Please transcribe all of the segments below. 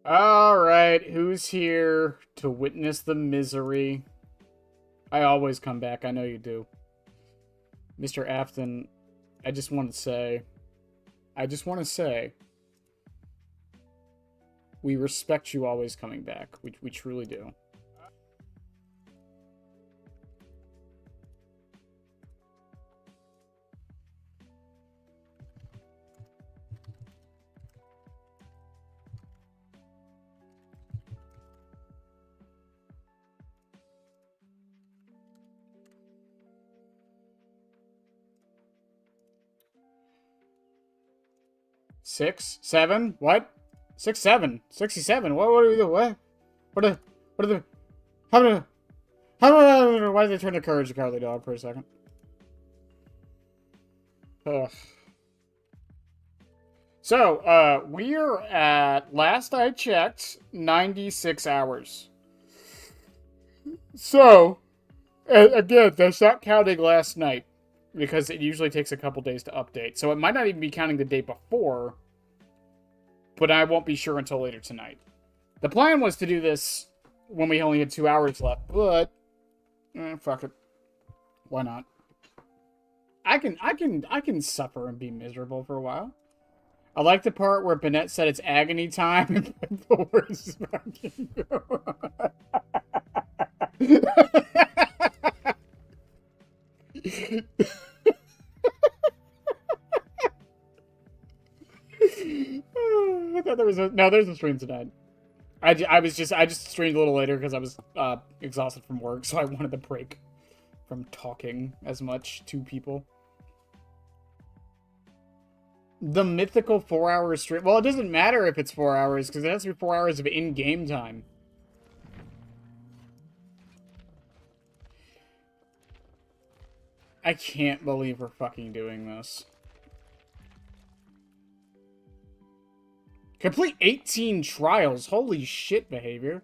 All right, who's here to witness the misery? I always come back. I know you do. Mr. Afton, I just want to say, we respect you always coming back. We truly do. Six, seven, what? 6, 7, 67. What are we doing? What are the, why did they turn to Courage the Cowardly Dog for a second? Ugh. So, we're at, last I checked, 96 hours. So, again, that's not counting last night, because it usually takes a couple days to update. So it might not even be counting the day before, but I won't be sure until later tonight. The plan was to do this when we only had 2 hours left, but fuck it. Why not? I can suffer and be miserable for a while. I like the part where Bennett said it's agony time and put the worst fucking I thought there was no, there's a stream tonight. I just streamed a little later because I was exhausted from work, so I wanted a break from talking as much to people. The mythical 4-hour stream. Well, it doesn't matter if it's 4 hours because it has to be 4 hours of in-game time. I can't believe we're fucking doing this. Complete 18 trials. Holy shit behavior.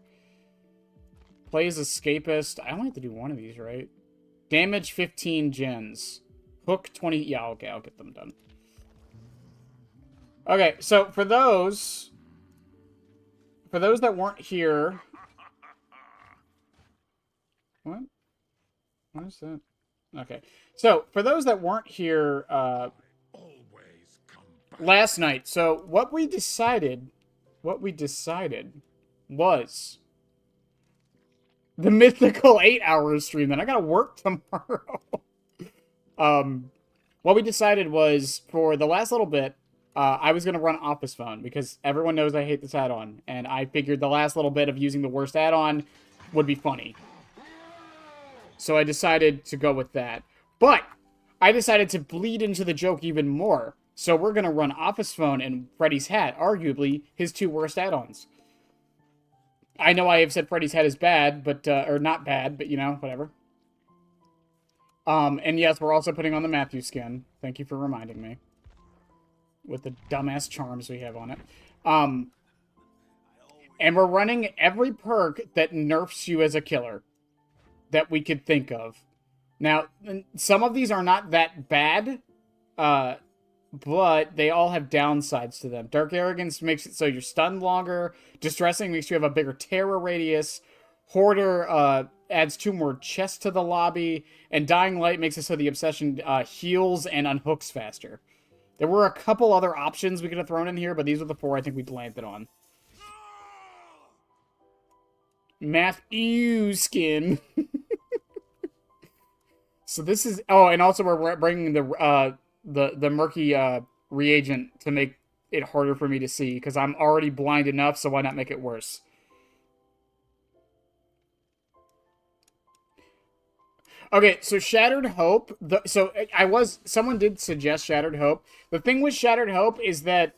Play as escapist. I only have to do one of these, right? Damage 15 gens. Hook 20. Yeah, okay, I'll get them done. Okay, so for those that weren't here. What? What is that? Okay. So, for those that weren't here last night, so what we decided was the mythical 8-hour stream. Then I gotta work tomorrow. What we decided was for the last little bit, I was gonna run Office Phone because everyone knows I hate this add-on, and I figured the last little bit of using the worst add-on would be funny. So I decided to go with that. But I decided to bleed into the joke even more. So we're going to run Office Phone and Freddy's Hat, arguably his 2 worst add-ons. I know I have said Freddy's Hat is bad, but or not bad, but you know, whatever. And yes, we're also putting on the Matthew skin. Thank you for reminding me. With the dumbass charms we have on it. And we're running every perk that nerfs you as a killer that we could think of. Now, some of these are not that bad, but they all have downsides to them. Dark Arrogance makes it so you're stunned longer. Distressing makes you have a bigger terror radius. Hoarder adds 2 more chests to the lobby. And Dying Light makes it so the Obsession heals and unhooks faster. There were a couple other options we could have thrown in here, but these are the 4 I think we landed on. Matthew skin. So this is... Oh, and also we're bringing the murky reagent to make it harder for me to see, because I'm already blind enough, so why not make it worse? Okay, so Shattered Hope... Someone did suggest Shattered Hope. The thing with Shattered Hope is that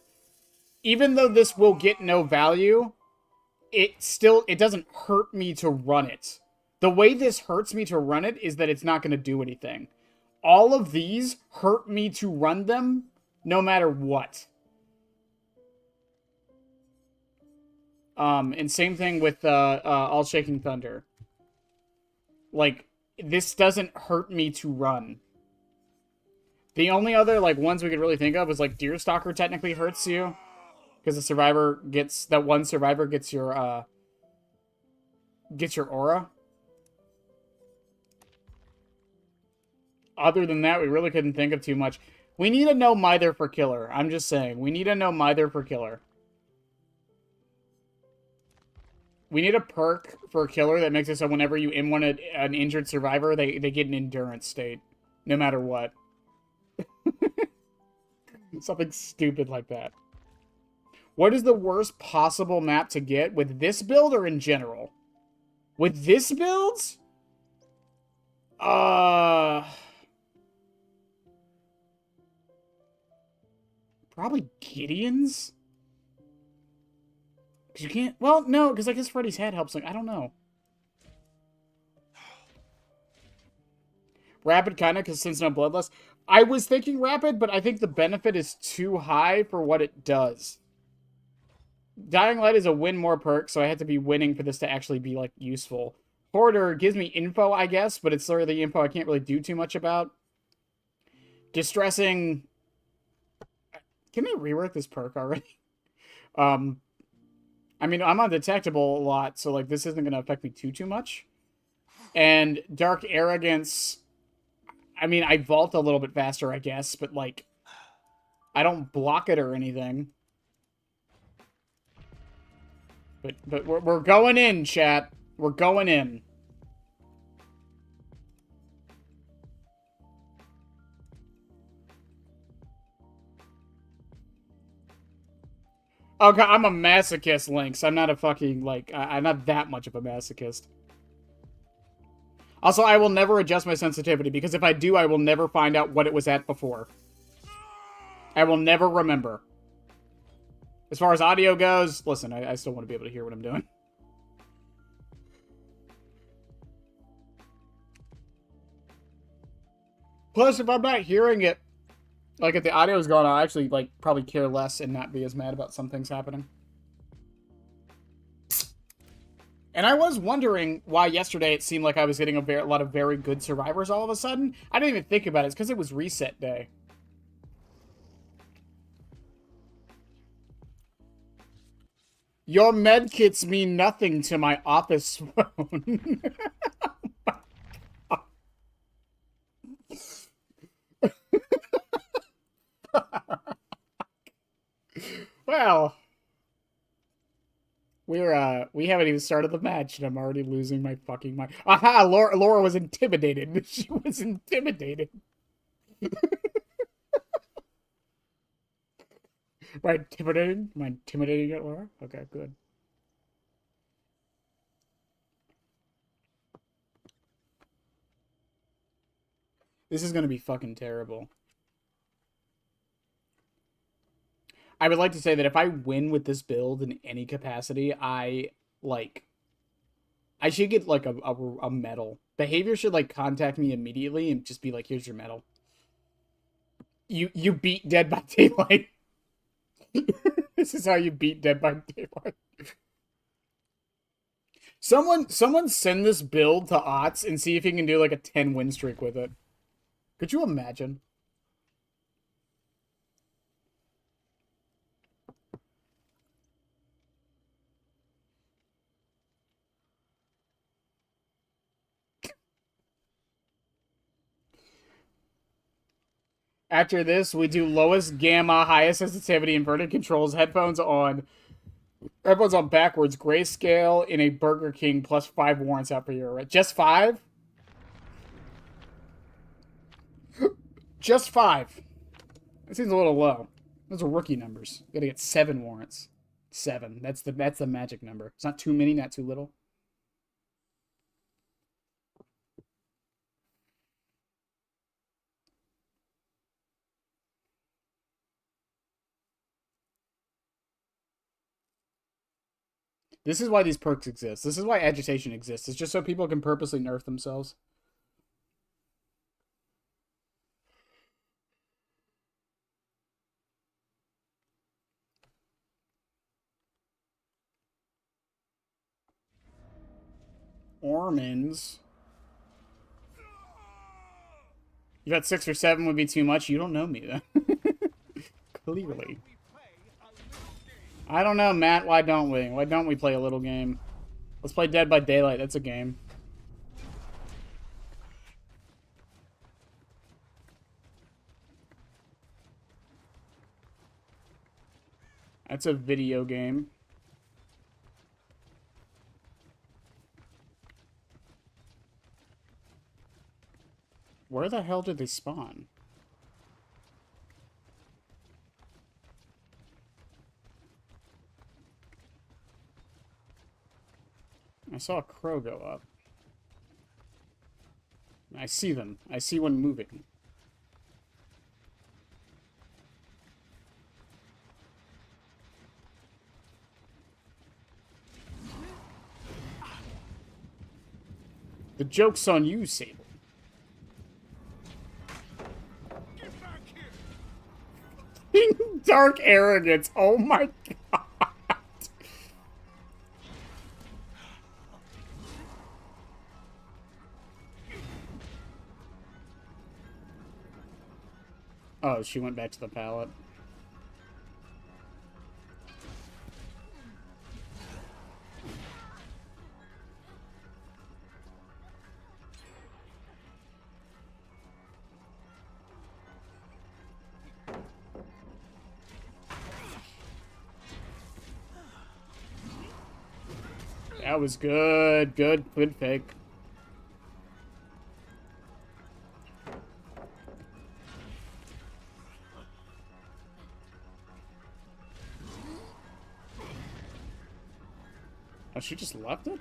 even though this will get no value, it doesn't hurt me to run it. The way this hurts me to run it is that it's not going to do anything. All of these hurt me to run them no matter what. And same thing with All Shaking Thunder. Like, this doesn't hurt me to run. The only other, like, ones we could really think of is, like, Deerstalker technically hurts you. Because the survivor gets... That one survivor gets your aura. Other than that, we really couldn't think of too much. We need a no mither for killer. I'm just saying. We need a no mither for killer. We need a perk for a killer that makes it so whenever you in an injured survivor, they get an endurance state. No matter what. Something stupid like that. What is the worst possible map to get with this build or in general? With this build? Probably Gideon's? Because you can't... Well, no, because I guess Freddy's head helps. Like, I don't know. Rapid, kind of, because since no bloodless. I was thinking rapid, but I think the benefit is too high for what it does. Dying Light is a win more perk, so I had to be winning for this to actually be, like, useful. Hoarder gives me info, I guess, but it's sort of the info I can't really do too much about. Distressing... Can they rework this perk already? I mean, I'm undetectable a lot, so, like, this isn't going to affect me too much. And Dark Arrogance... I mean, I vault a little bit faster, I guess, but, like, I don't block it or anything. But we're going in, chat. We're going in. Okay, I'm a masochist, Lynx. I'm not a fucking, like, I'm not that much of a masochist. Also, I will never adjust my sensitivity, because if I do, I will never find out what it was at before. I will never remember. As far as audio goes, listen, I still want to be able to hear what I'm doing. Plus, if I'm not hearing it, like, if the audio is going, I'll actually, like, probably care less and not be as mad about some things happening. And I was wondering why yesterday it seemed like I was getting a lot of very good survivors all of a sudden. I didn't even think about it. It's because it was reset day. Your medkits mean nothing to my office phone. Well, we haven't even started the match, and I'm already losing my fucking mind. Aha! Laura was intimidated. She was intimidated. Am I intimidating? Am I intimidating at Laura? Okay, good. This is gonna be fucking terrible. I would like to say that if I win with this build in any capacity, I should get, like, a medal. Behavior should, like, contact me immediately and just be like, here's your medal. You beat Dead by Daylight. This is how you beat Dead by Daylight. Someone send this build to Otts and see if he can do, like, a 10 win streak with it. Could you imagine? After this, we do lowest gamma, highest sensitivity, inverted controls, headphones on backwards, grayscale in a Burger King plus 5 warrants out per year. Right? Just 5? Just 5. That seems a little low. Those are rookie numbers. You gotta get 7 warrants. 7. That's the magic number. It's not too many, not too little. This is why these perks exist. This is why agitation exists. It's just so people can purposely nerf themselves. Ormans. You got 6 or 7 would be too much. You don't know me, then. Clearly. I don't know, Matt. Why don't we? Why don't we play a little game? Let's play Dead by Daylight. That's a game. That's a video game. Where the hell did they spawn? I saw a crow go up. I see them. I see one moving. The joke's on you, Sable. Get back here. Dark arrogance. Oh my god. Oh, she went back to the pallet. That was good. Good fake. Oh, she just left it?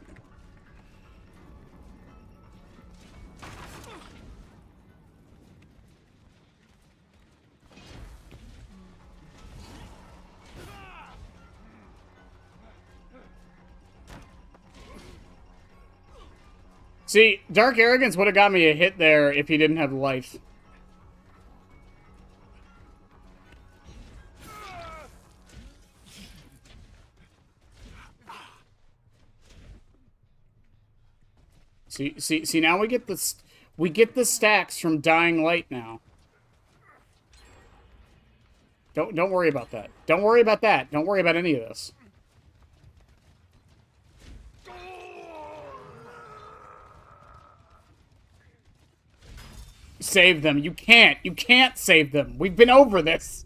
See, Dark Arrogance would have got me a hit there if he didn't have life. See, now we get the stacks from Dying Light now. Don't worry about that. Don't worry about that. Don't worry about any of this. Save them. You can't. You can't save them. We've been over this.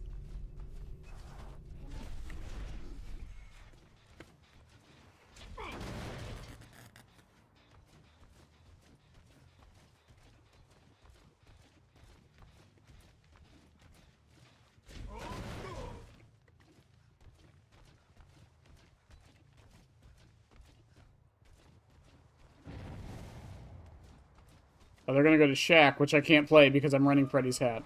Oh, they're gonna go to Shack, which I can't play because I'm running Freddy's hat.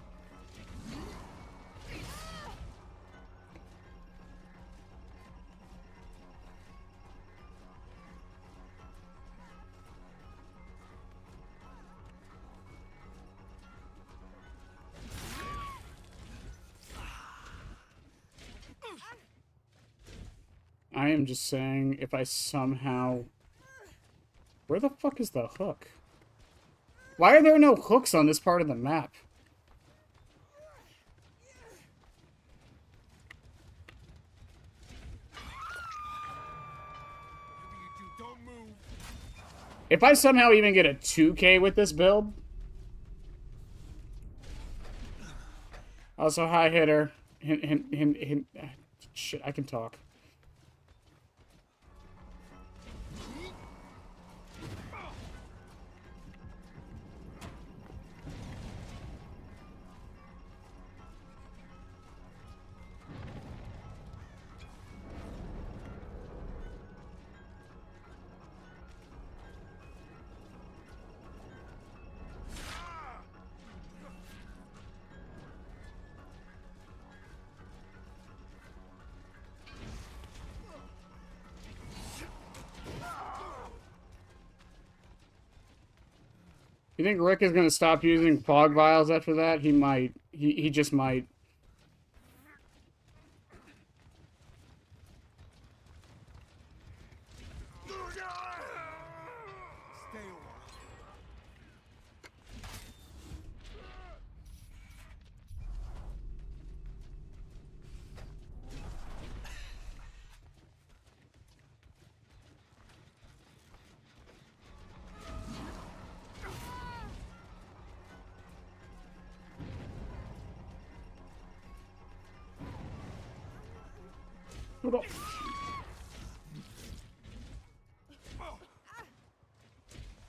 I am just saying, if I somehow... Where the fuck is the hook? Why are there no hooks on this part of the map? If I somehow even get a 2K with this build... Also, hi, hitter. Hint. Shit, I can talk. You think Rick is going to stop using fog vials after that? He might. He just might. Hold on.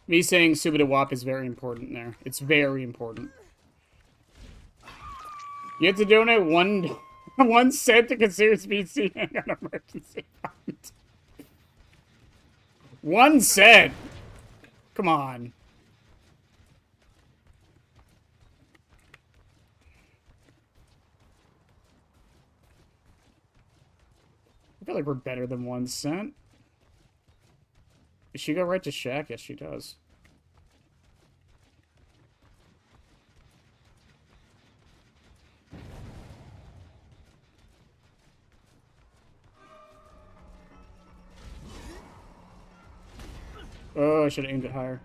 Me saying Subida Wap is very important there. It's very important. You have to donate one cent to consider BC on emergency fund. 1 cent. Come on. I feel like we're better than 1 cent. Does she go right to Shaq? Yes, she does. Oh, I should have aimed it higher.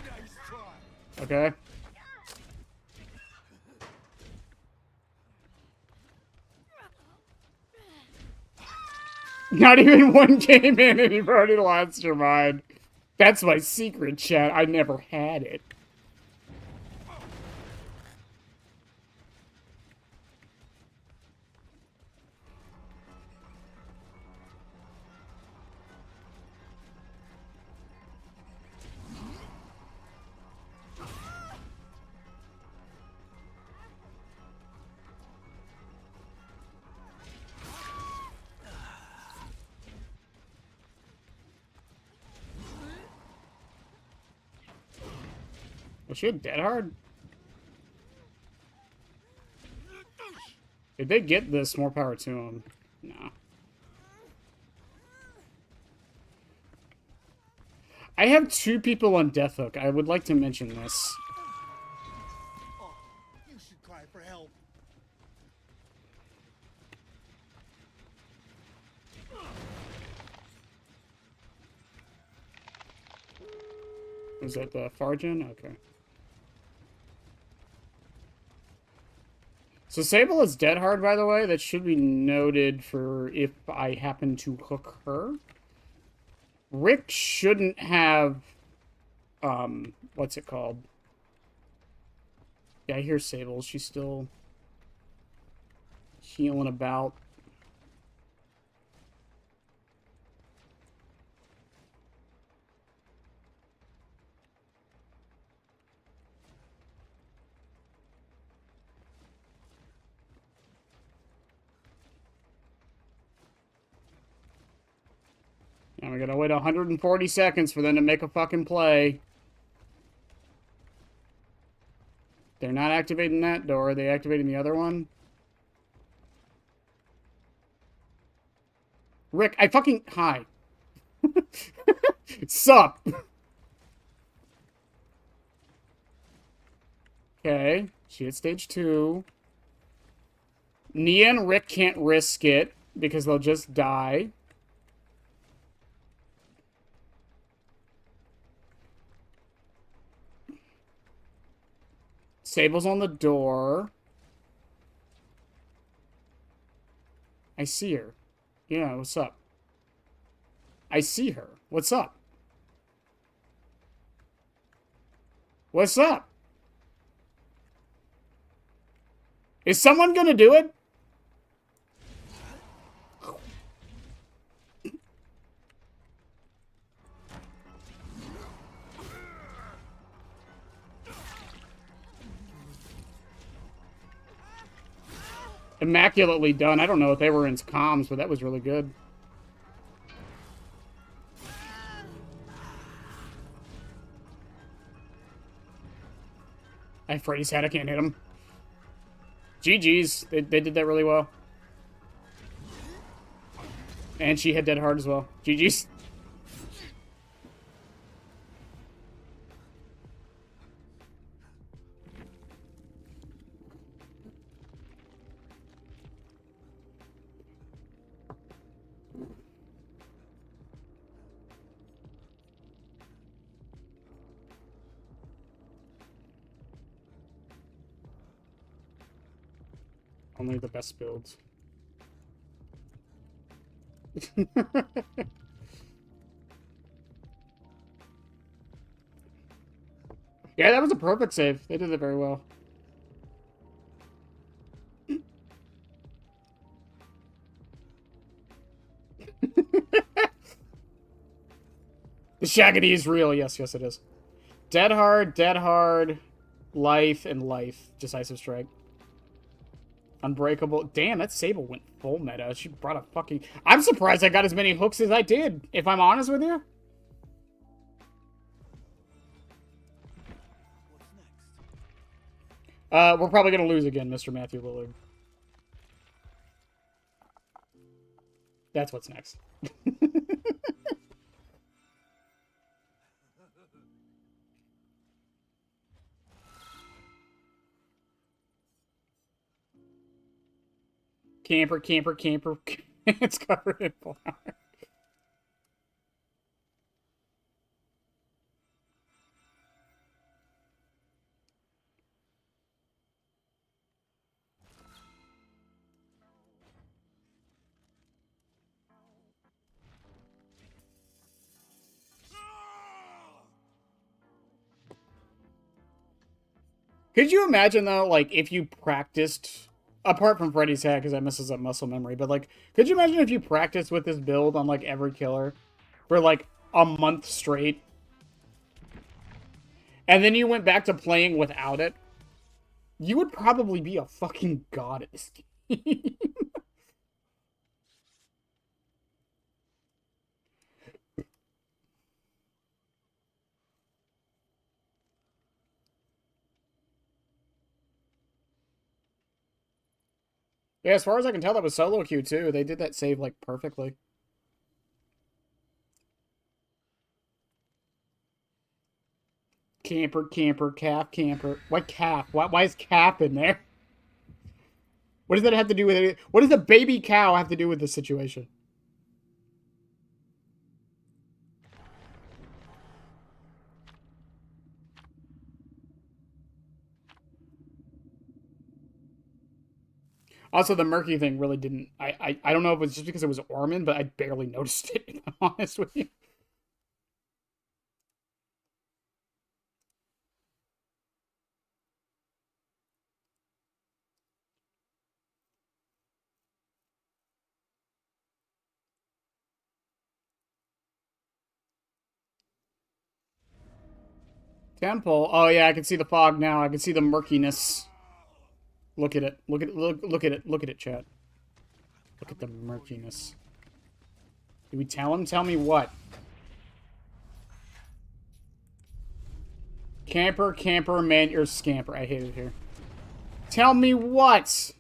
Nice try. Okay. Not even one game in and you've already lost your mind. That's my secret, chat. I never had it. Was she a dead hard? If they get this, more power to them. No. I have 2 people on Death Hook. I would like to mention this. Oh, you should cry for help. Is that the Fargen? Okay. So Sable is dead hard, by the way. That should be noted for if I happen to hook her. Rick shouldn't have... what's it called? Yeah, I hear Sable. She's still healing about. And we gotta wait 140 seconds for them to make a fucking play. They're not activating that door. Are they activating the other one? Rick, I fucking... Hi. Sup? Okay. She hit stage 2. Nia and Rick can't risk it because they'll just die. Sable's on the door. I see her. Yeah, what's up? I see her. What's up? What's up? Is someone gonna do it? Immaculately done. I don't know if they were in comms, but that was really good. I have Freddy's head. I can't hit him. GG's. They did that really well. And she hit dead hard as well. GG's. Only the best builds. Yeah, that was a perfect save. They did it very well. The Shaggy is real. Yes, yes, it is. Dead hard, life, and life. Decisive strike. Unbreakable. Damn, that Sable went full meta. She brought a fucking... I'm surprised I got as many hooks as I did, if I'm honest with you. We're probably going to lose again, Mr. Matthew Lillard. That's what's next. Camper, camper, camper. It's covered in flour. Could you imagine, though, like, if you practiced, apart from Freddy's hat, because that messes up muscle memory, but, like, could you imagine if you practiced with this build on, like, every killer for, like, a month straight, and then you went back to playing without it? You would probably be a fucking god at this game. Yeah, as far as I can tell, that was solo queue, too. They did that save, like, perfectly. Camper, camper, calf, camper. What calf? Why is calf in there? What does that have to do with it? What does the baby cow have to do with this situation? Also, the murky thing really didn't... I don't know if it was just because it was Orman, but I barely noticed it, if I'm honest with you. Temple. Oh, yeah, I can see the fog now. I can see the murkiness. Look at it. Look at it. Look at it. Look at it, chat. Look at the murkiness. Did we tell him? Tell me what? Camper, camper, man, you're scamper. I hate it here. Tell me what?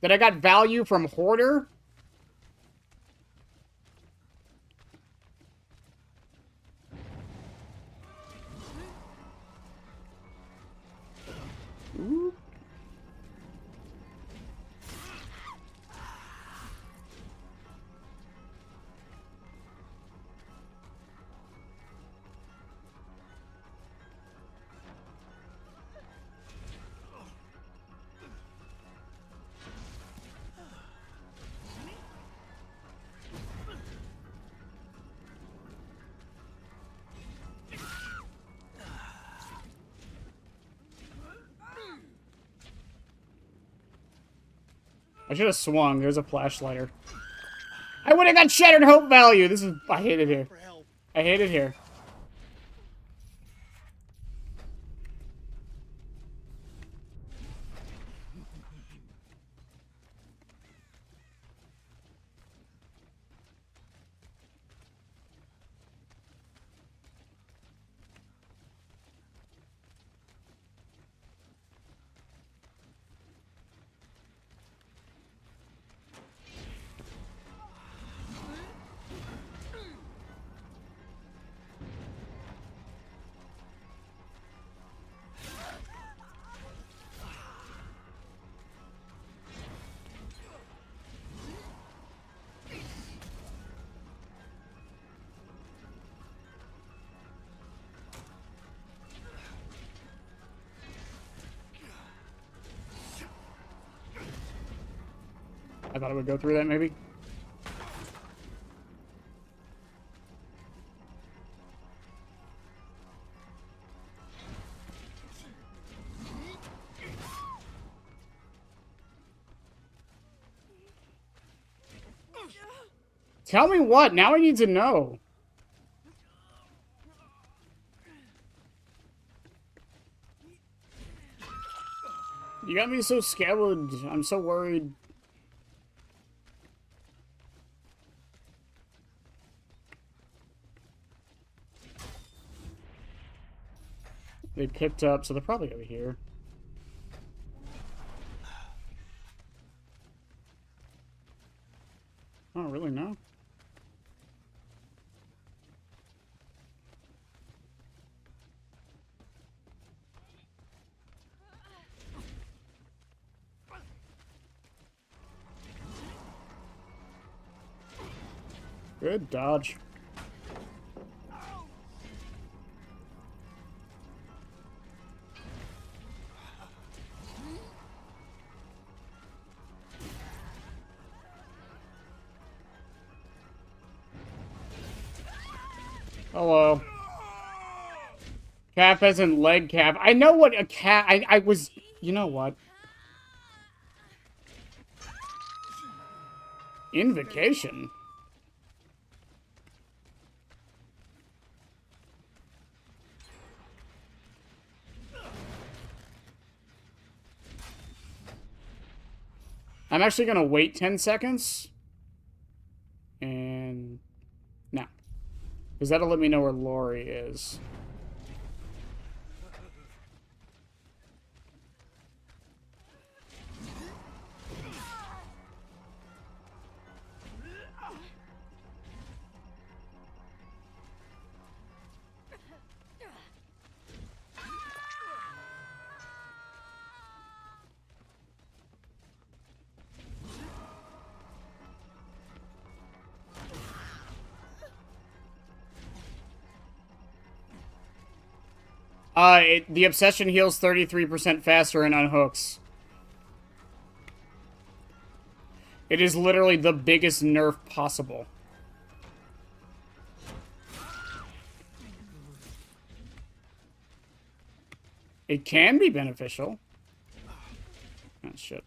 That I got value from Hoarder? Ooh. I should have swung. There's a flashlighter. I would have got shattered hope value. This is... I hate it here. I hate it here. I thought it would go through that, maybe. Tell me what? Now I need to know. You got me so scared. I'm so worried. They picked up, so they're probably over here. I don't really know. Good dodge. Hello. Calf as in leg calf. I know what a calf... I was... You know what? Invocation? I'm actually going to wait 10 seconds. And... No. Because that'll let me know where Lori is. The obsession heals 33% faster and unhooks. It is literally the biggest nerf possible. It can be beneficial. Oh, shit.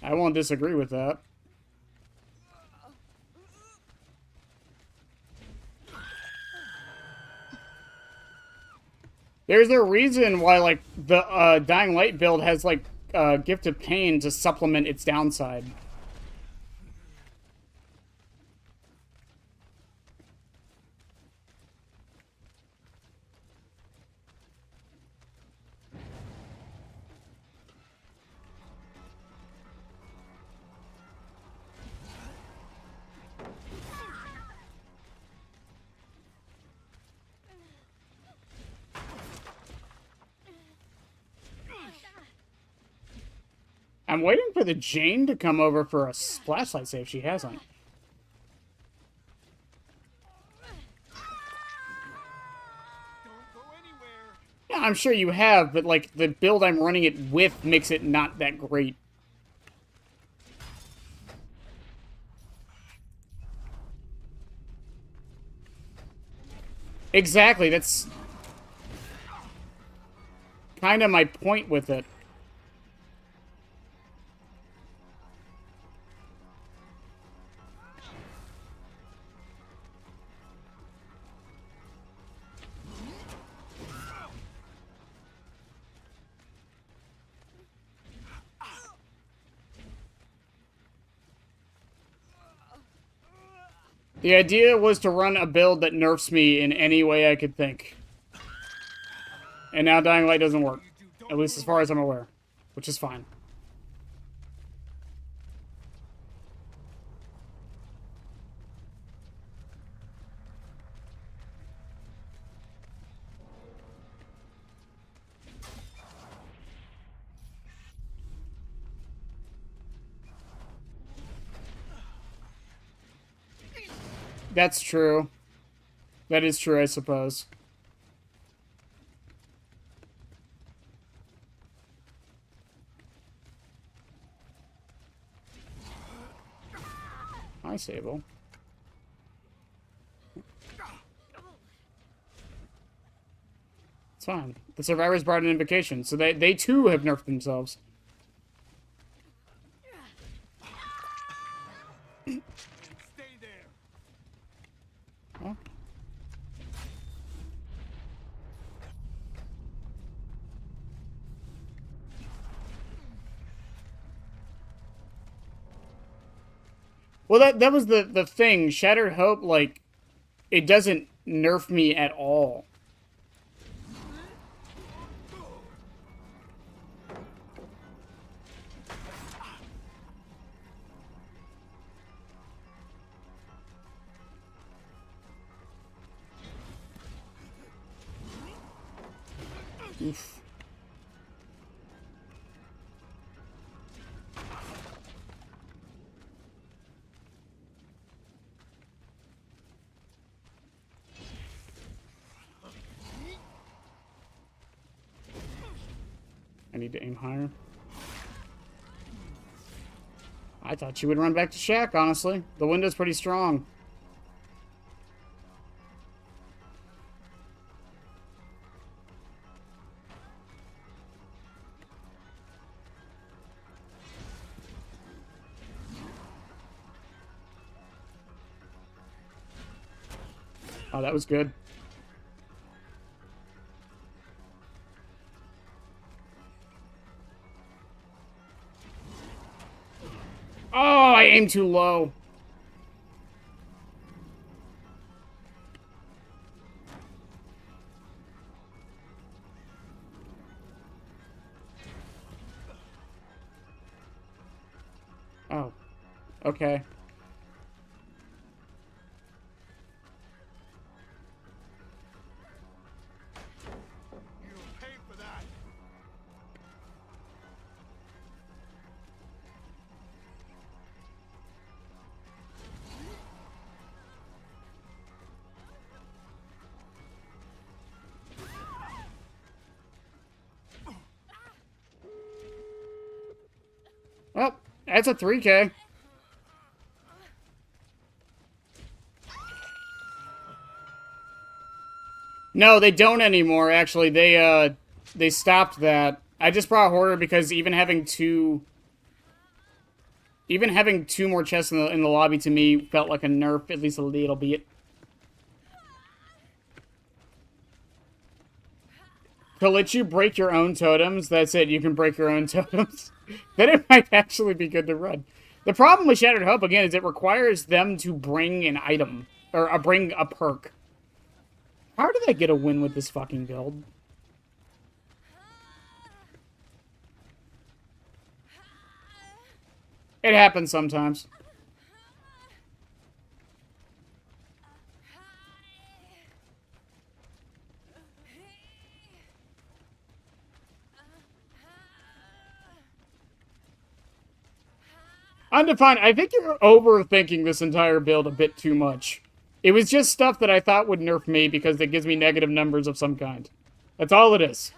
I won't disagree with that. There's a reason why, like, the Dying Light build has, like, Gift of Pain to supplement its downside. I'm waiting for the Jane to come over for a flashlight save. She hasn't. Don't go anywhere. Yeah, I'm sure you have, but, like, the build I'm running it with makes it not that great. Exactly, that's kind of my point with it. The idea was to run a build that nerfs me in any way I could think. And now Dying Light doesn't work. At least as far as I'm aware. Which is fine. That's true. That is true, I suppose. my Sable. It's fine. The survivors brought an invocation, so they too have nerfed themselves. Stay there. Oh. Well, that was the thing. Shattered Hope, like, it doesn't nerf me at all. Oof. I need to aim higher. I thought she would run back to Shack, honestly. The window's pretty strong. Oh, that was good. Oh, I aimed too low. Oh, okay. You'll pay for that. Well, that's a 3K. No, they don't anymore, actually. They stopped that. I just brought Hoarder because even having two more chests in the lobby to me felt like a nerf, at least a little bit. To let you break your own totems, that's it. You can break your own totems. Then it might actually be good to run. The problem with Shattered Hope, again, is it requires them to bring an item. Or bring a perk. How did I get a win with this fucking build? It happens sometimes. Undefined, I think you're overthinking this entire build a bit too much. It was just stuff that I thought would nerf me because it gives me negative numbers of some kind. That's all it is.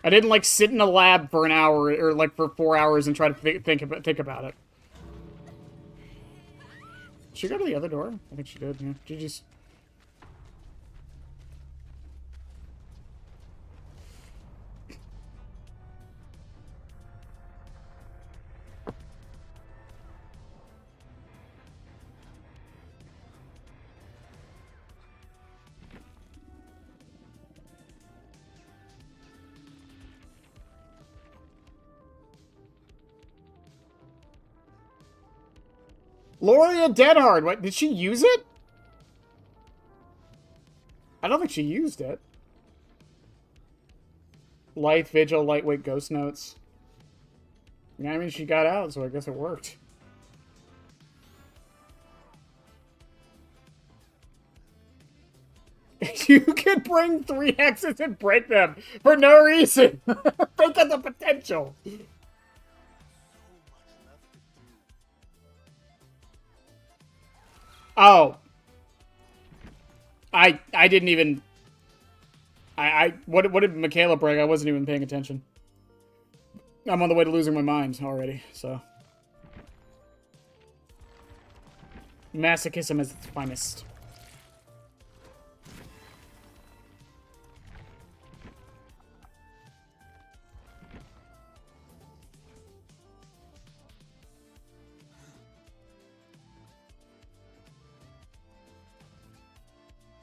I didn't, like, sit in a lab for an hour, or, like, for 4 hours and try to think about it. Did she go to the other door? I think she did, yeah. GG's. Loria Deadhard, what, did she use it? I don't think she used it. Light Vigil, lightweight ghost notes. Yeah, I mean, she got out, so I guess it worked. You could bring 3 hexes and break them for no reason. Think of the potential. Oh. I didn't even... What did Michaela break? I wasn't even paying attention. I'm on the way to losing my mind already, so... Masochism is its finest.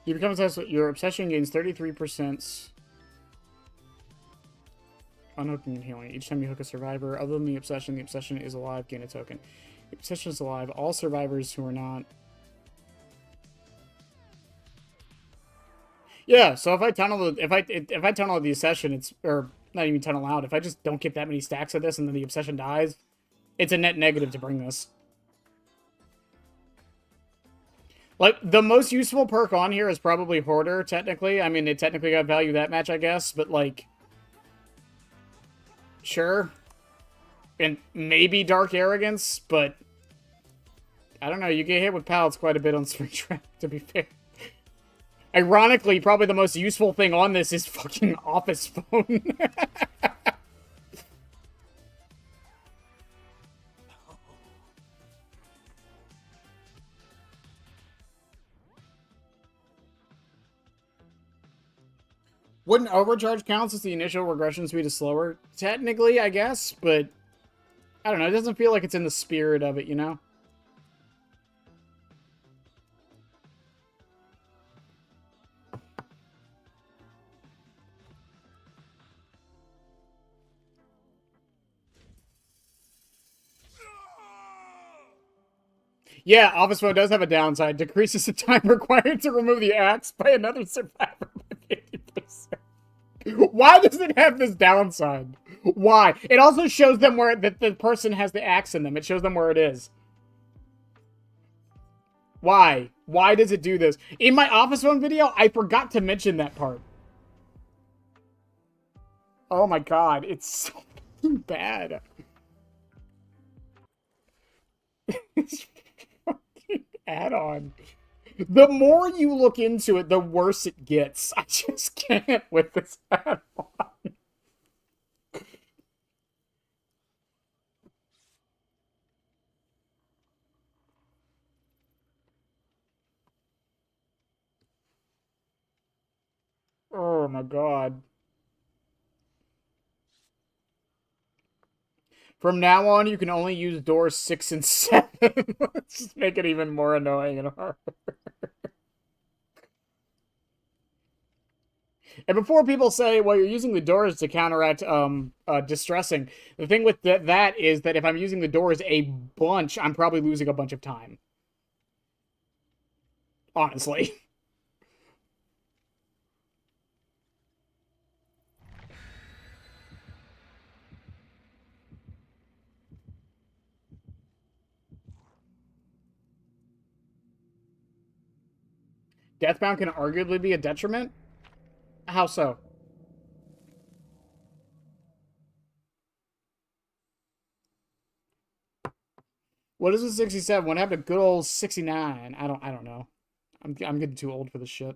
You become obsessed with your obsession gains 33% unhooking and healing. Each time you hook a survivor, other than the obsession is alive, gain a token. The obsession is alive. All survivors who are not. Yeah, so if I tunnel if I tunnel the obsession, it's or not even tunnel out. If I just don't get that many stacks of this and then the obsession dies, it's a net negative to bring this. Like, the most useful perk on here is probably Hoarder, technically. I mean, it technically got value that match, I guess, but, like... Sure. And maybe Dark Arrogance, but... I don't know, you get hit with pallets quite a bit on Springtrap, to be fair. Ironically, probably the most useful thing on this is fucking office phone. Wouldn't overcharge count since the initial regression speed is slower? Technically, I guess, but I don't know. It doesn't feel like it's in the spirit of it, you know? Yeah, Office Phone does have a downside. Decreases the time required to remove the axe by another survivor by 50%. Why does it have this downside? Why? It also shows them where the person has the axe in them. It shows them where it is. Why? Why does it do this? In my Office Phone video, I forgot to mention that part. Oh my god, it's so bad. It's fucking add-on. The more you look into it, the worse it gets. I just can't with this add-on. Oh my god. From now on, you can only use doors 6 and 7. Let's just make it even more annoying and harder. And before people say, well, you're using the doors to counteract distressing, the thing with that is that if I'm using the doors a bunch, I'm probably losing a bunch of time. Honestly. Deathbound can arguably be a detriment? How so? What is a 67? What happened to good old 69? I don't know. I'm getting too old for this shit.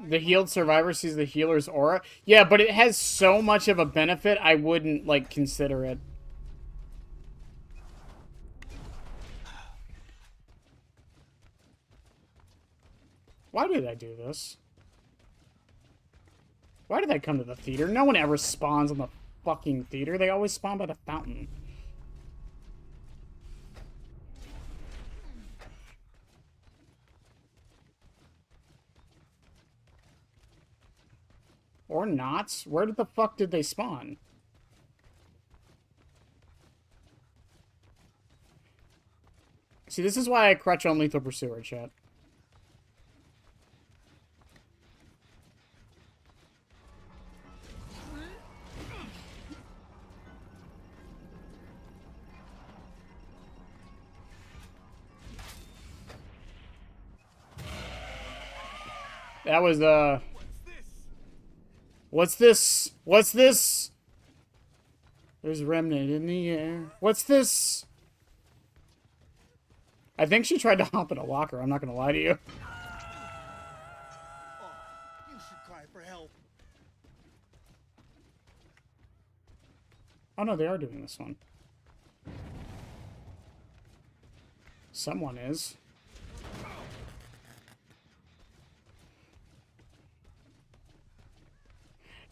The healed survivor sees the healer's aura. Yeah, but it has so much of a benefit, I wouldn't, like, consider it. Why did I do this? Why did I come to the theater? No one ever spawns on the fucking theater. They always spawn by the fountain. Or not. Where the fuck did they spawn? See, this is why I crutch on Lethal Pursuer, chat. That was, What's this? What's this? There's remnant in the air. What's this? I think she tried to hop in a locker. I'm not gonna lie to you. Oh, you should cry for help. Oh no, they are doing this one. Someone is.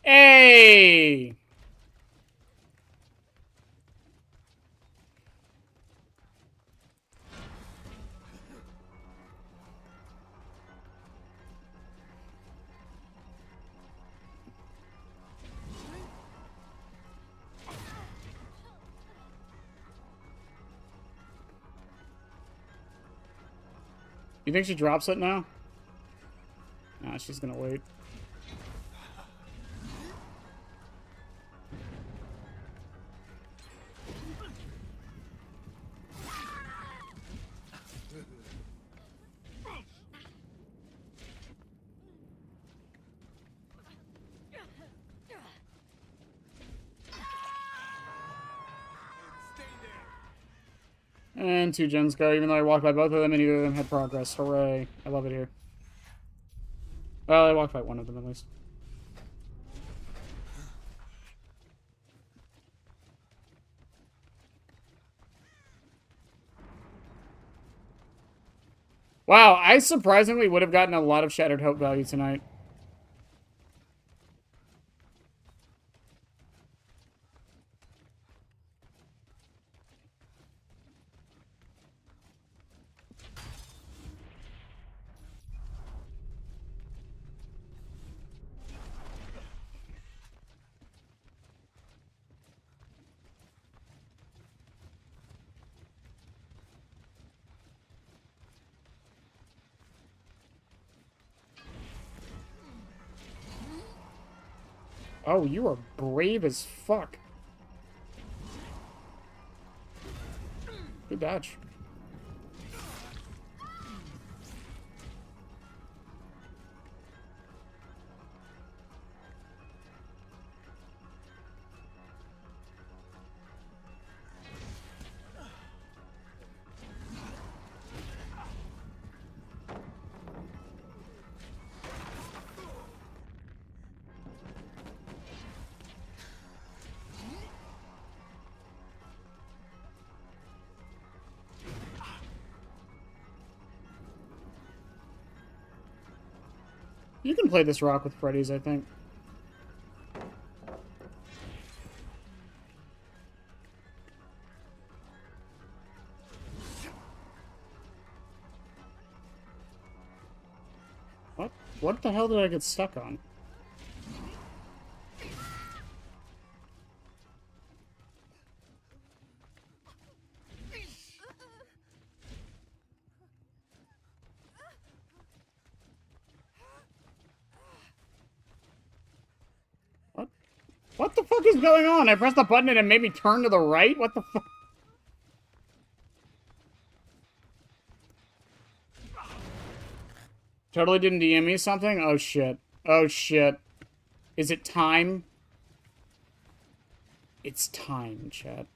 Hey! You think she drops it now? Nah, she's gonna wait. And 2 gens go, even though I walked by both of them and neither of them had progress. Hooray. I love it here. Well, I walked by one of them at least. Wow, I surprisingly would have gotten a lot of Shattered Hope value tonight. Oh, you are brave as fuck. Good dodge. You can play this rock with Freddy's, I think. What? What the hell did I get stuck on? What the fuck is going on? I pressed the button and it made me turn to the right? What the fuck? Totally didn't DM me something? Oh shit. Oh shit. Is it time? It's time, chat.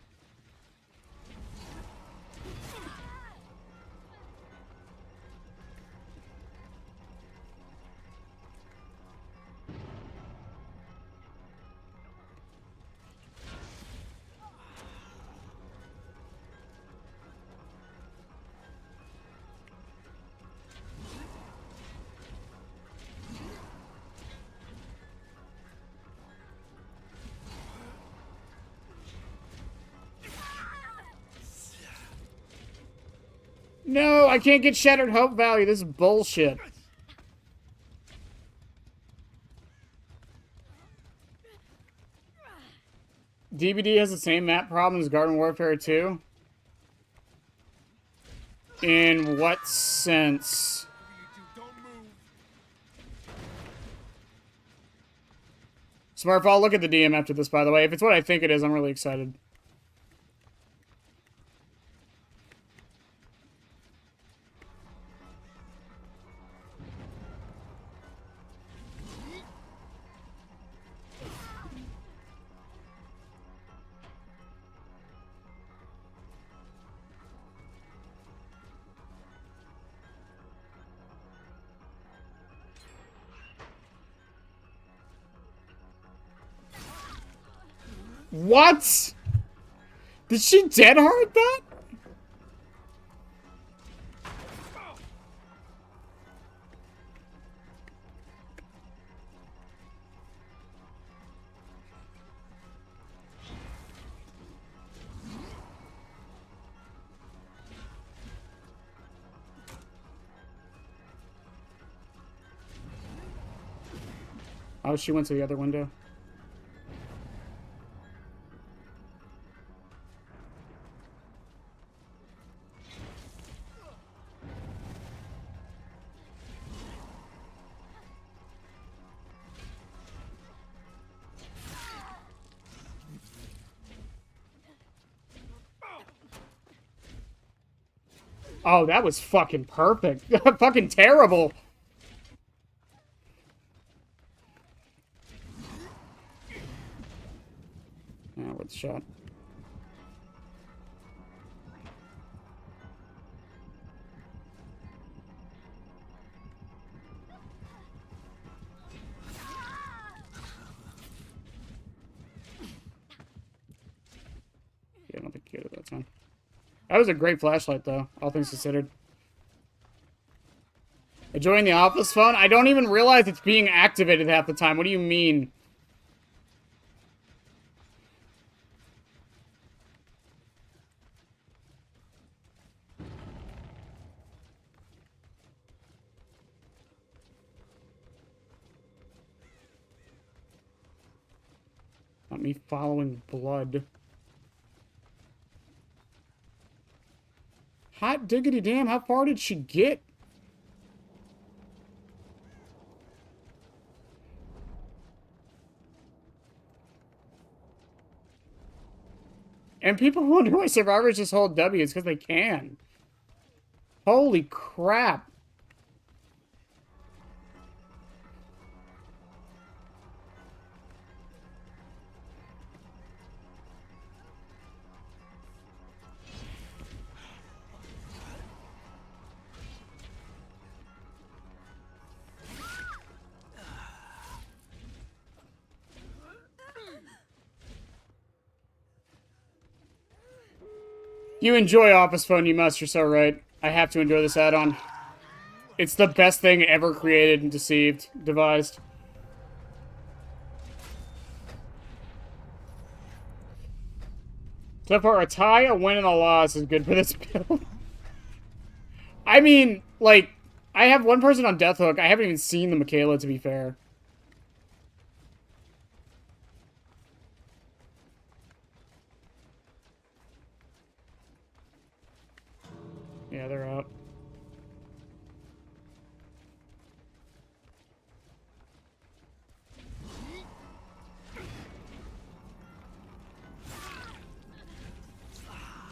No, I can't get Shattered Hope value. This is bullshit. DBD has the same map problem as Garden Warfare 2? In what sense? Smurf, I'll look at the DM after this, by the way. If it's what I think it is, I'm really excited. What? Did she dead hard that? Oh, she went to the other window. Oh, that was fucking perfect. Fucking terrible. Yeah, with the shot. Yeah, I don't think you get it that time. That was a great flashlight, though, all things considered. Enjoying the office phone? I don't even realize it's being activated half the time. What do you mean? Not me following blood. Hot diggity damn, how far did she get? And people wonder why survivors just hold W. It's because they can. Holy crap. You enjoy Office Phone, you must. You're so right. I have to enjoy this add-on. It's the best thing ever created and devised. So far, a tie, a win, and a loss is good for this build. I mean, like, I have one person on Death Hook. I haven't even seen the Michaela, to be fair. Yeah, they're out.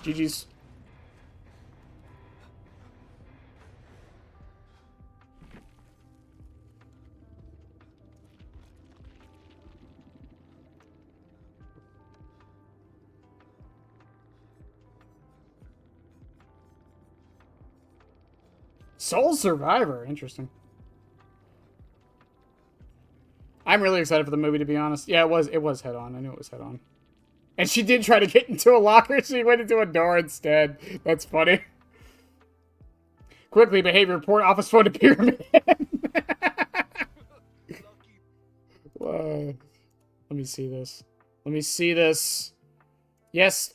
GG's. Soul Survivor. Interesting. I'm really excited for the movie, to be honest. Yeah, it was head on. I knew it was head on. And she did try to get into a locker. She went into a door instead. That's funny. Quickly, behavior report. Office phone to Pyramid. Let me see this. Let me see this. Yes,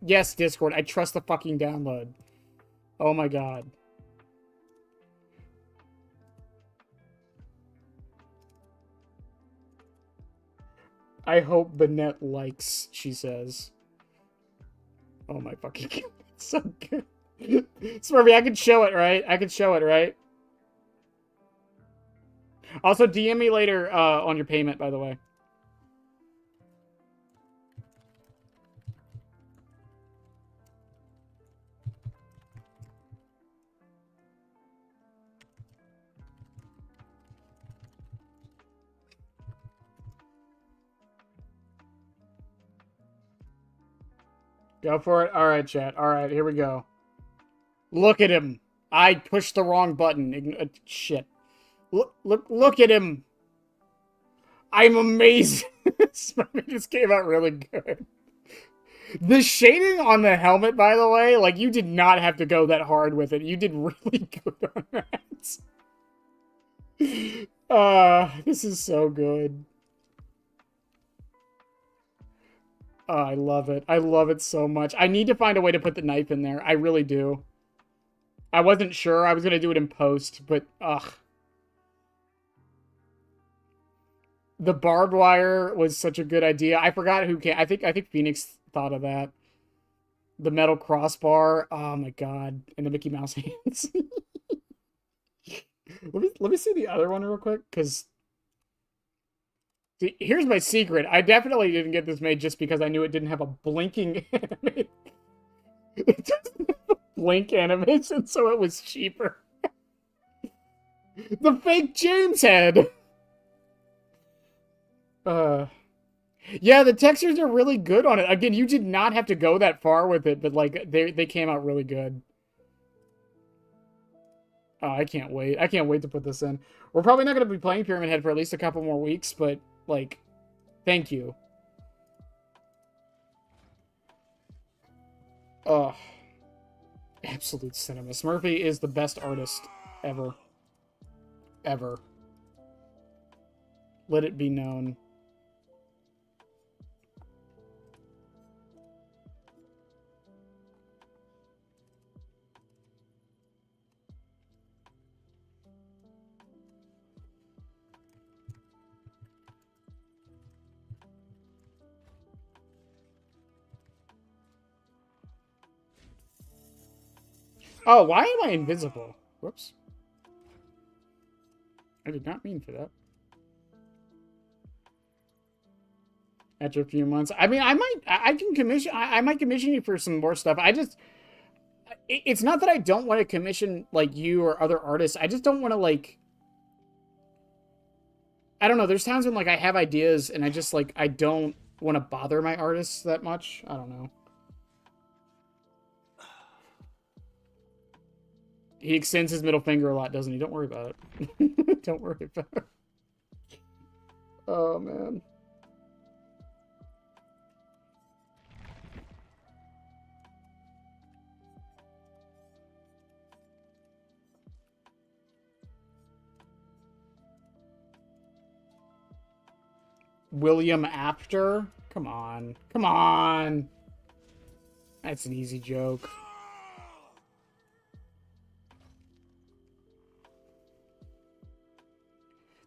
yes, Discord. I trust the fucking download. Oh my god. I hope the net likes, she says. Oh my fucking god. It's so good. Smurfy, I can show it, right? I can show it, right? Also, DM me later on your payment, by the way. Go for it. All right, chat. All right, here we go. Look at him. I pushed the wrong button. Shit. Look at him. I'm amazing. Smurfy just came out really good. The shading on the helmet, by the way, like, you did not have to go that hard with it. You did really good on that. This is so good. Oh, I love it. I love it so much. I need to find a way to put the knife in there. I really do. I wasn't sure. I was going to do it in post, but, ugh. The barbed wire was such a good idea. I forgot who came. I think Phoenix thought of that. The metal crossbar. Oh my god. And the Mickey Mouse hands. let me see the other one real quick, because here's my secret. I definitely didn't get this made just because I knew it didn't have a blinking animation. It doesn't have a blink animation, so it was cheaper. The fake James head. Yeah, the textures are really good on it. Again, you did not have to go that far with it, but like they came out really good. Oh, I can't wait. I can't wait to put this in. We're probably not going to be playing Pyramid Head for at least a couple more weeks, but like, thank you. Ugh. Absolute cinema. Smurfy is the best artist ever. Ever. Let it be known. Oh, why am I invisible? Whoops. I did not mean for that. After a few months. I mean, I can commission, I might commission you for some more stuff. It's not that I don't want to commission, like, you or other artists. I just don't want to, like, I don't know. There's times when, like, I have ideas and I just, like, I don't want to bother my artists that much. I don't know. He extends his middle finger a lot, doesn't he? Don't worry about it. Don't worry about it. Oh, man. William Apter? Come on. Come on. That's an easy joke.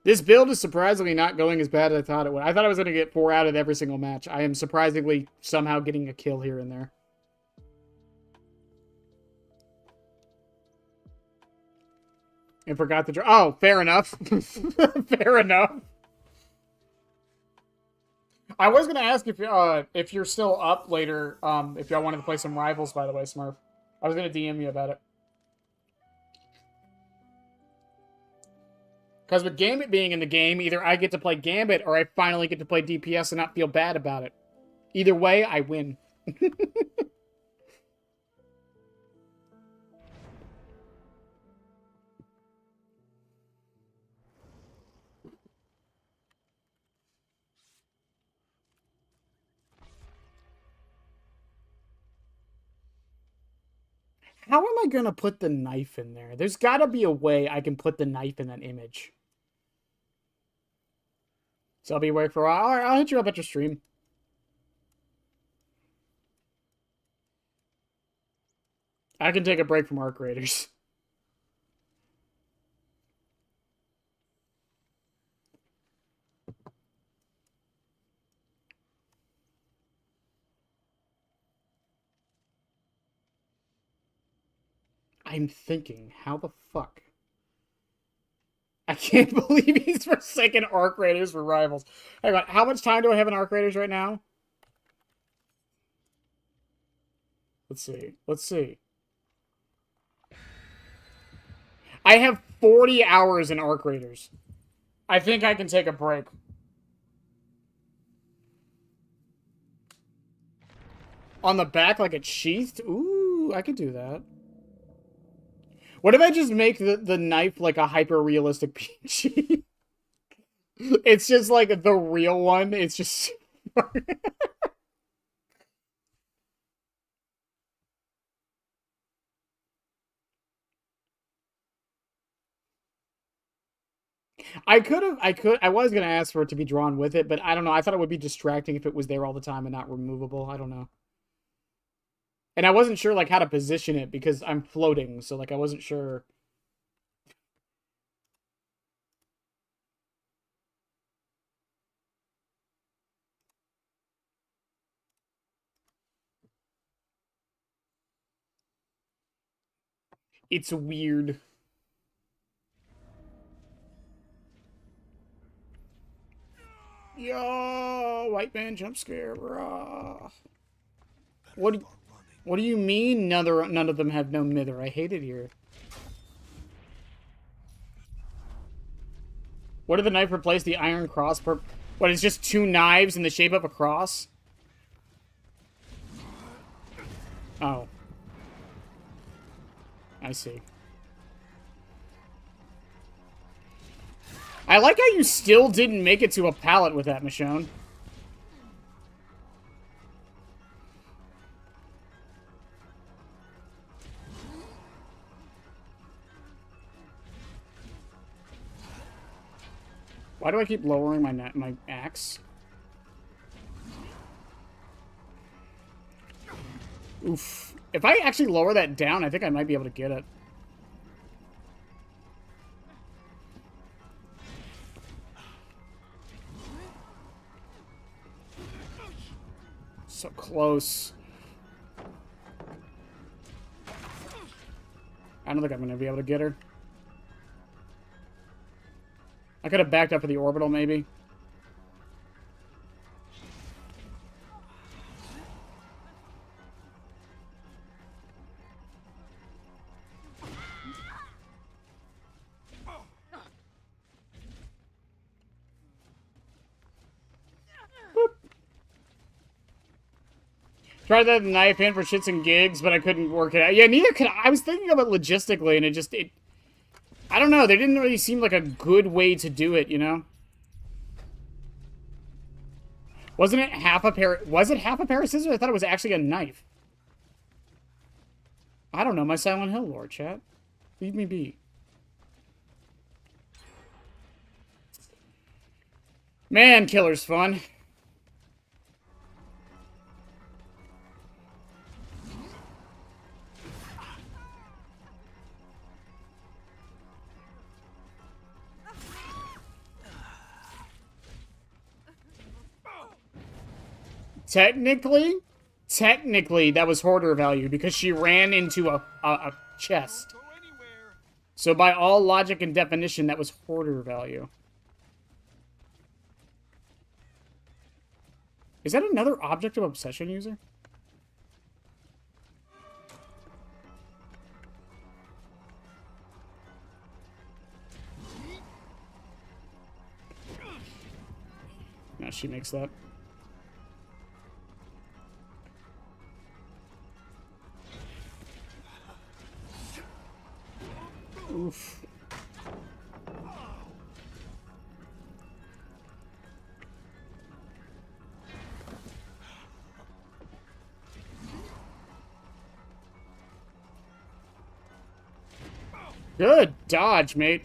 This build is surprisingly not going as bad as I thought it would. I thought I was going to get 4 out of every single match. I am surprisingly somehow getting a kill here and there. And forgot the draw. Oh, fair enough. Fair enough. I was going to ask if you're still up later, if y'all wanted to play some Rivals, by the way, Smurf. I was going to DM you about it. Because with Gambit being in the game, either I get to play Gambit or I finally get to play DPS and not feel bad about it. Either way, I win. How am I going to put the knife in there? There's got to be a way I can put the knife in that image. So I'll be awake for a while. All right, I'll hit you up at your stream. I can take a break from Arc Raiders. I'm thinking, how the fuck? I can't believe he's forsaken Arc Raiders for Rivals. Hang on, how much time do I have in Arc Raiders right now? Let's see. Let's see. I have 40 hours in Arc Raiders. I think I can take a break. On the back like it's sheathed? Ooh, I could do that. What if I just make the knife like a hyper-realistic PG? It's just like the real one. It's just. I was gonna ask for it to be drawn with it, but I don't know. I thought it would be distracting if it was there all the time and not removable. I don't know. And I wasn't sure like how to position it because I'm floating, so like I wasn't sure. It's weird. Yo, white man jump scare, brah. What do you mean none of them have no mither? I hate it here. What did the knife replace the iron cross per... What, it's just two knives in the shape of a cross? Oh. I see. I like how you still didn't make it to a pallet with that, Michonne. Why do I keep lowering my axe? Oof. If I actually lower that down, I think I might be able to get it. So close. I don't think I'm going to be able to get her. I could have backed up for the orbital, maybe. Tried that knife in for shits and gigs, but I couldn't work it out. Yeah, neither could I. I was thinking of it logistically, and it I don't know. There didn't really seem like a good way to do it, you know? Wasn't it half a pair... Was it half a pair of scissors? I thought it was actually a knife. I don't know my Silent Hill lore, chat. Leave me be. Man, killer's fun. Technically, that was hoarder value because she ran into a chest. So by all logic and definition, that was hoarder value. Is that another object of obsession user? No, she makes that. Oof. Good dodge, mate.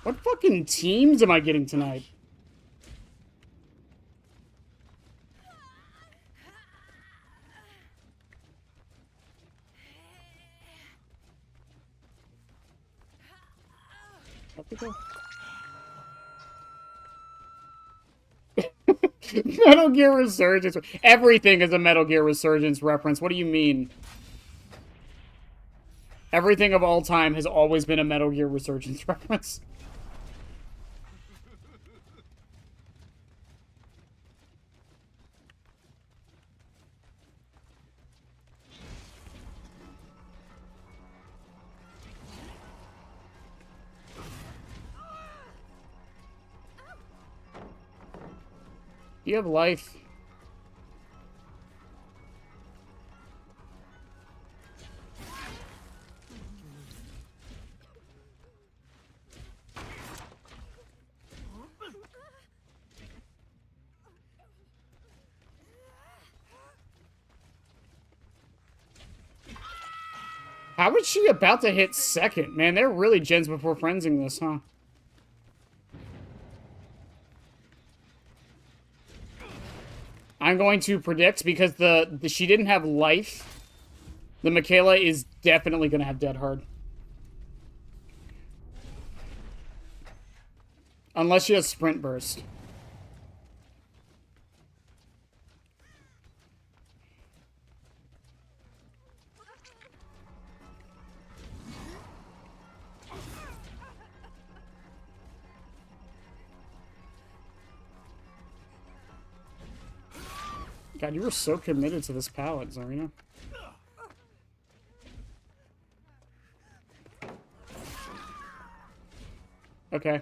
What fucking teams am I getting tonight? Metal Gear Resurgence. Everything is a Metal Gear Resurgence reference. What do you mean? Everything of all time has always been a Metal Gear Resurgence reference. You have life. How was she about to hit second? Man, they're really gens before frenzing this, huh? I'm going to predict, because she didn't have life, the Michaela is definitely going to have dead hard. Unless she has sprint burst. God, you were so committed to this pallet, Zarina. Okay.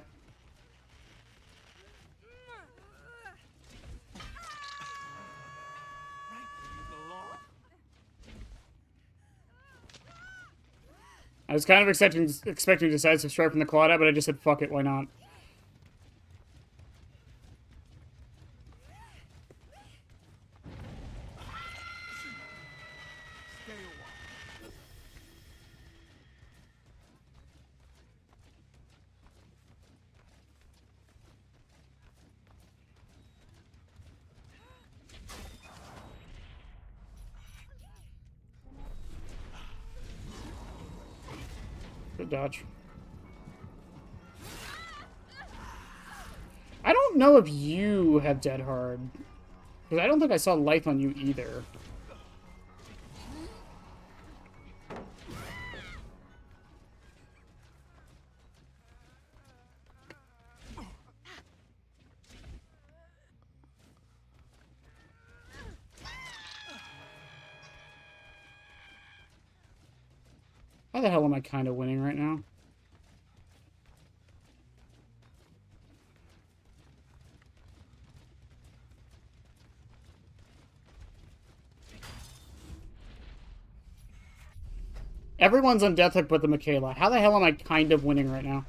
I was kind of expecting decisive strike from the Clawda, but I just said, fuck it, why not? Good dodge. I don't know if you have dead hard. Because I don't think I saw life on you either. How the hell am I kind of winning right now? Everyone's on death hook but the Michaela. How the hell am I kind of winning right now?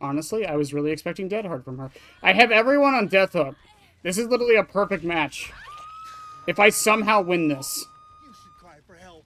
Honestly, I was really expecting dead hard from her. I have everyone on death hook. This is literally a perfect match. If I somehow win this. You should cry for help.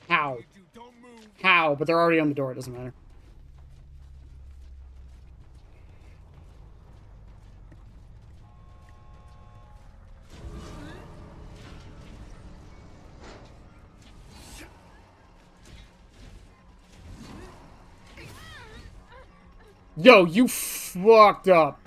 How? Don't move. How? But they're already on the door. It doesn't matter. Yo, you fucked up.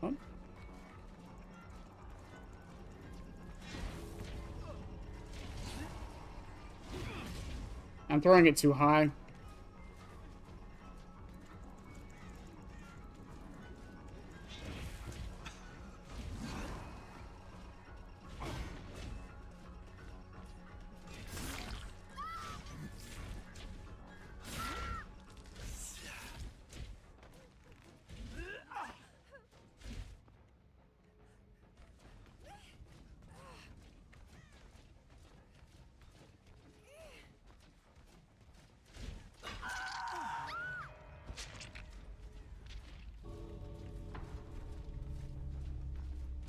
What? I'm throwing it too high.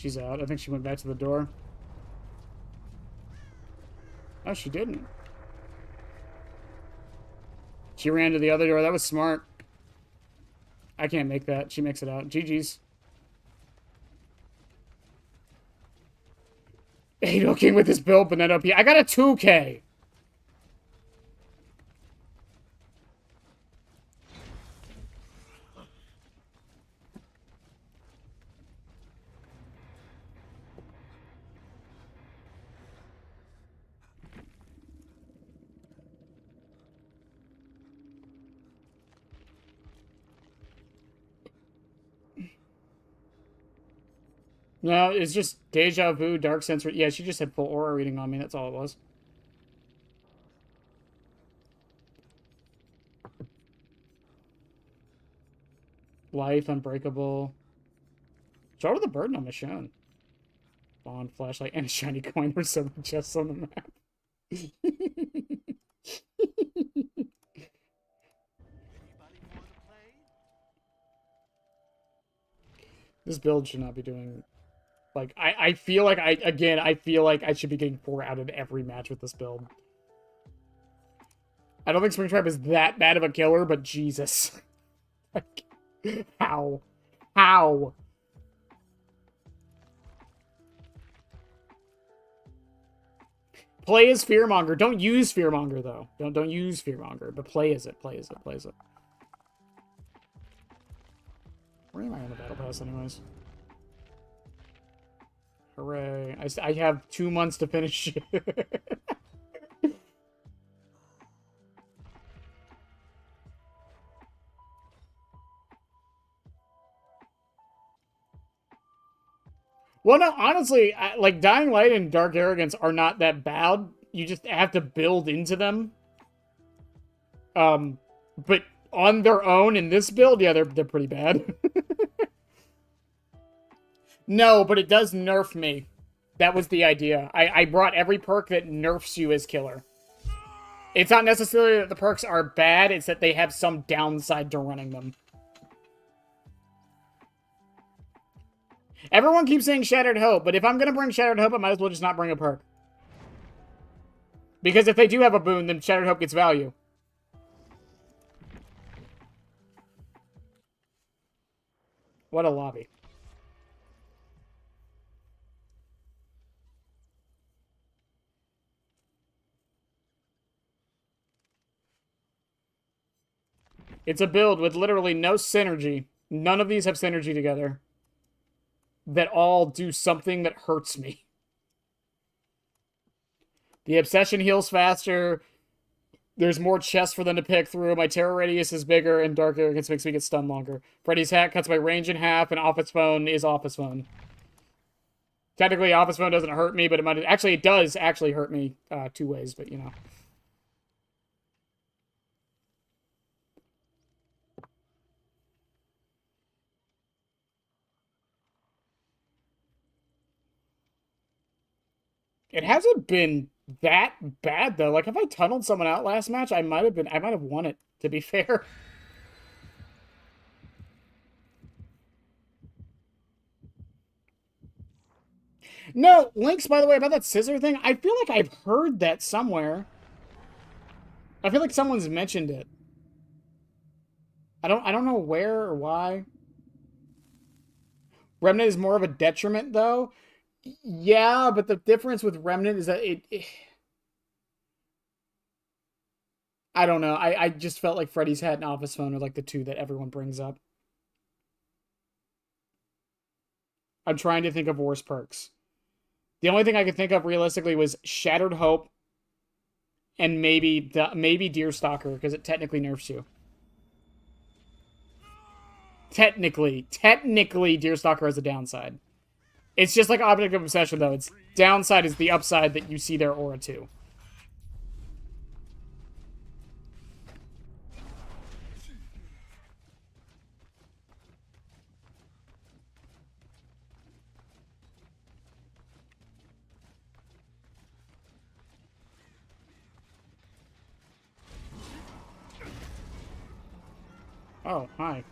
She's out. I think she went back to the door. Oh, she didn't. She ran to the other door. That was smart. I can't make that. She makes it out. GG's. 8 King with his build, but not OP. I got a 2K. No, it's just deja vu, dark sense. Yeah, she just had full aura reading on me. That's all it was. Life, unbreakable. Shoulder the burden on Michonne. Bond, flashlight, and a shiny coin. There's so many chests on the map. This build should not be doing... Like, I feel like I feel like I should be getting 4 out of every match with this build. I don't think Springtrap is that bad of a killer, but Jesus. Like, how? How? Play as Fearmonger. Don't use Fearmonger, though. Don't use Fearmonger, but play as it. Play as it. Play as it. Where am I on the battle pass, anyways? Hooray. I have 2 months to finish it. Well, no, honestly, like, Dying Light and Dark Arrogance are not that bad. You just have to build into them. But on their own in this build, yeah, they're pretty bad. No, but it does nerf me. That was the idea. I brought every perk that nerfs you as killer. It's not necessarily that the perks are bad, it's that they have some downside to running them. Everyone keeps saying Shattered Hope, but if I'm going to bring Shattered Hope, I might as well just not bring a perk. Because if they do have a boon, then Shattered Hope gets value. What a lobby. It's a build with literally no synergy. None of these have synergy together. That all do something that hurts me. The Obsession heals faster. There's more chests for them to pick through. My terror radius is bigger, and Dark Arrogance makes me get stunned longer. Freddy's hat cuts my range in half, and Office Phone is Office Phone. Technically, Office Phone doesn't hurt me, but it might... Actually, it does actually hurt me 2 ways, but, you know. It hasn't been that bad, though. Like, if I tunneled someone out last match, I might have won it, to be fair. No, Lynx, by the way, about that scissor thing, I feel like I've heard that somewhere. I feel like someone's mentioned it. I don't know where or why. Remnant is more of a detriment, though. Yeah, but the difference with Remnant is that I don't know. I just felt like Freddy's hat and Office Phone are like the 2 that everyone brings up. I'm trying to think of worse perks. The only thing I could think of realistically was Shattered Hope and maybe Deerstalker, because it technically nerfs you. Technically, Deerstalker has a downside. It's just like Object of Obsession, though. Its downside is the upside that you see their aura too. Oh, hi.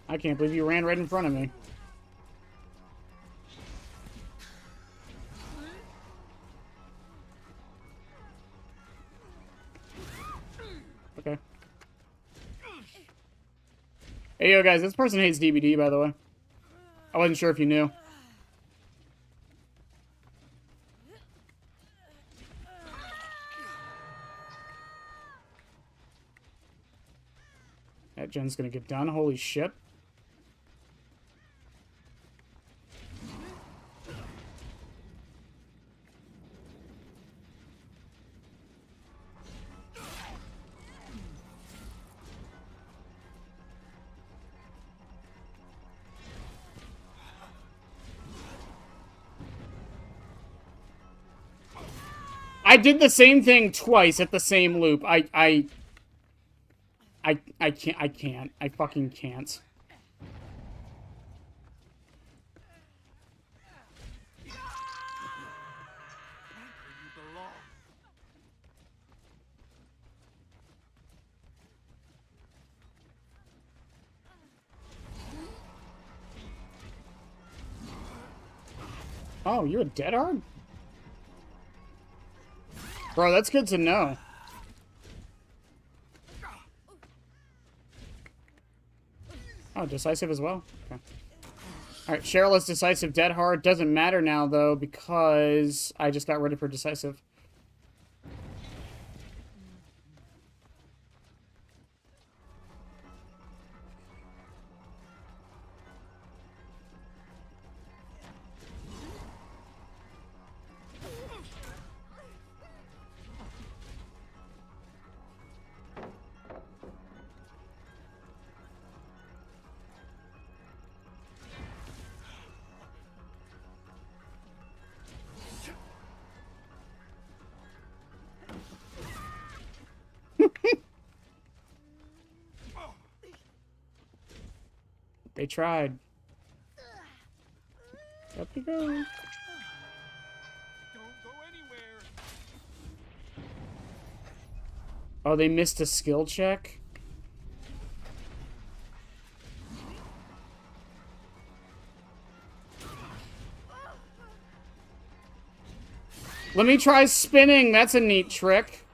I can't believe you ran right in front of me. Okay. Hey, yo, guys, this person hates DBD, by the way. I wasn't sure if you knew. That gen's gonna get done. Holy shit. I did the same thing twice at the same loop. I can't. I fucking can't. Oh, you a dead hard? Bro, that's good to know. Oh, decisive as well? Okay. Alright, Cheryl is decisive, dead hard. Doesn't matter now, though, because I just got ready for decisive. They tried. Up you go. Don't go anywhere. Oh, they missed a skill check? Let me try spinning. That's a neat trick.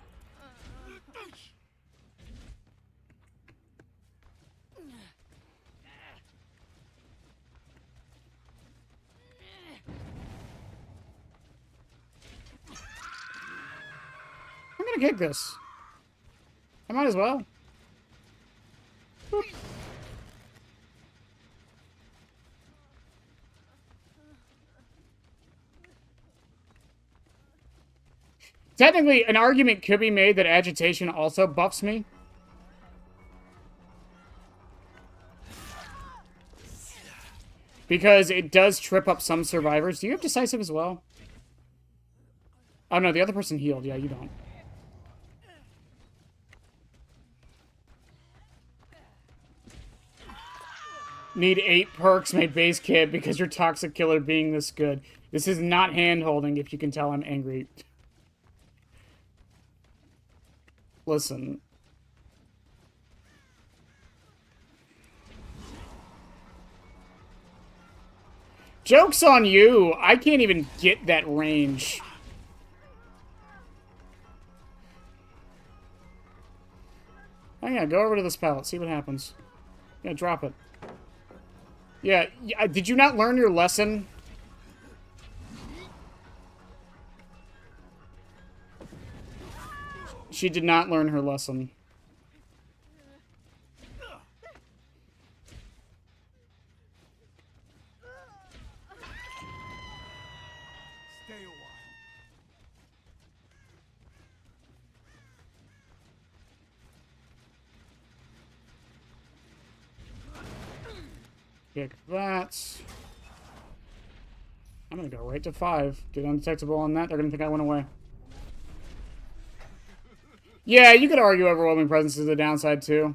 I'm gonna kick this. I might as well. Boop. Technically, an argument could be made that agitation also buffs me. Because it does trip up some survivors. Do you have decisive as well? Oh no, the other person healed. Yeah, you don't. Need 8 perks, my base kit, because your toxic killer being this good. This is not hand-holding, if you can tell I'm angry. Listen. Joke's on you! I can't even get that range. Oh yeah, go over to this pallet, see what happens. Yeah, drop it. Yeah, did you not learn your lesson? She did not learn her lesson. Stay a while. Kick that. I'm gonna go right to 5. Get undetectable on that. They're gonna think I went away. Yeah, you could argue overwhelming presence is the downside too.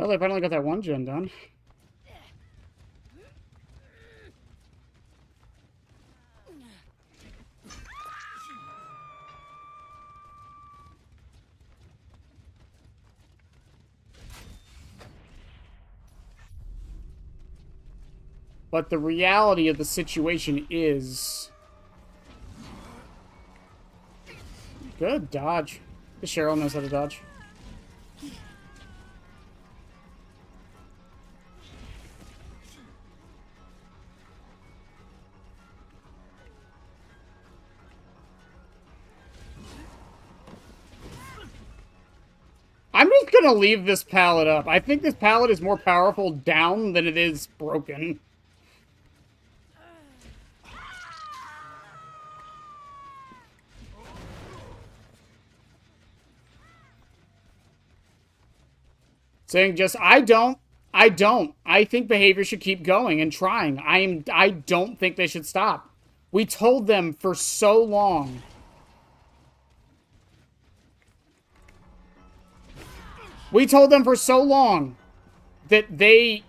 Well, they finally got that one gen done. But the reality of the situation is... Good dodge. The Cheryl knows how to dodge. I'm just gonna leave this pallet up. I think this pallet is more powerful down than it is broken. Saying just, I don't. I think behavior should keep going and trying. I don't think they should stop. We told them for so long. We told them for so long that they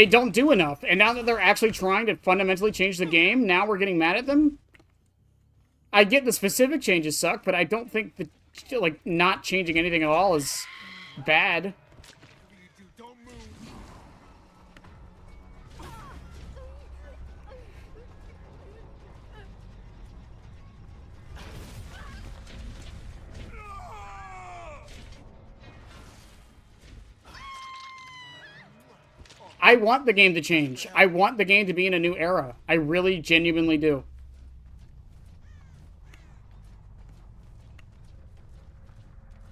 don't do enough. And now that they're actually trying to fundamentally change the game, now we're getting mad at them? I get the specific changes suck, but I don't think that, like, not changing anything at all is bad. I want the game to change. I want the game to be in a new era. I really genuinely do.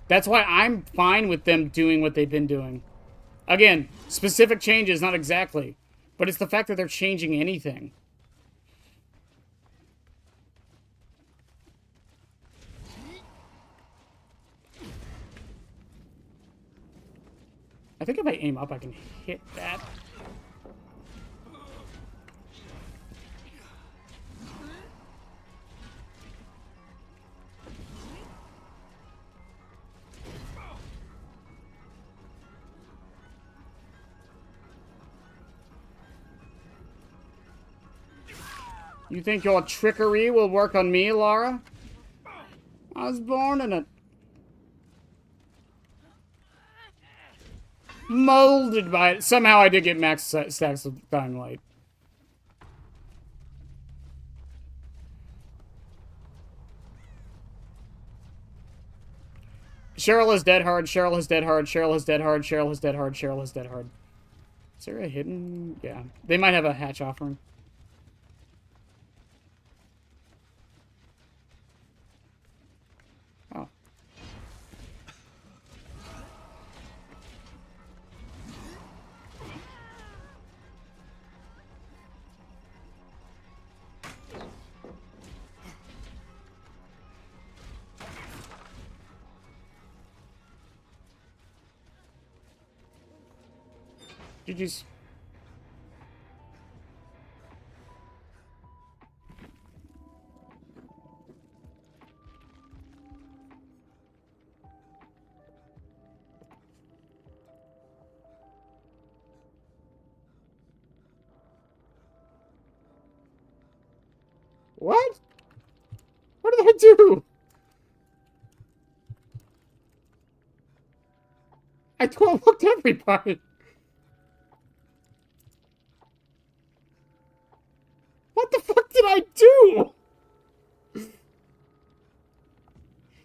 That's why I'm fine with them doing what they've been doing. Again, specific changes, not exactly. But it's the fact that they're changing anything. I think if I aim up, I can hit that. You think your trickery will work on me, Laura? I was born in it. Molded by it. Somehow I did get max stacks of Dying Light. Cheryl is dead hard. Cheryl is dead hard. Cheryl is dead hard. Cheryl is dead hard. Cheryl is dead hard. Is there a hidden? Yeah. They might have a hatch offering. Oh. GG's. What? What did I do? I 12-hooked everybody. What the fuck did I do?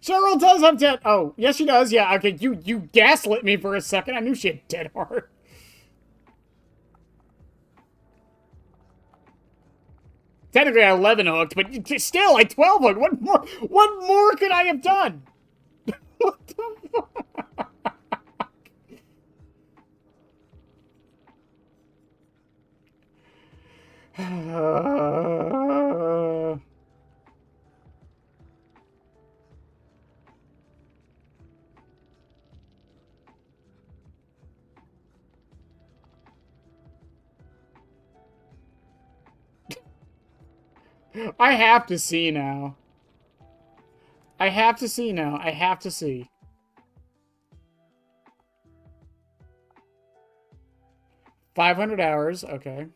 Cheryl does have dead. Oh, yes, she does. Yeah, okay. You gaslit me for a second. I knew she had dead heart. Technically, I 11 hooked, but still, I 12 hooked. What more could I have done? What the fuck? I have to see now. I have to see now. I have to see. $500, okay.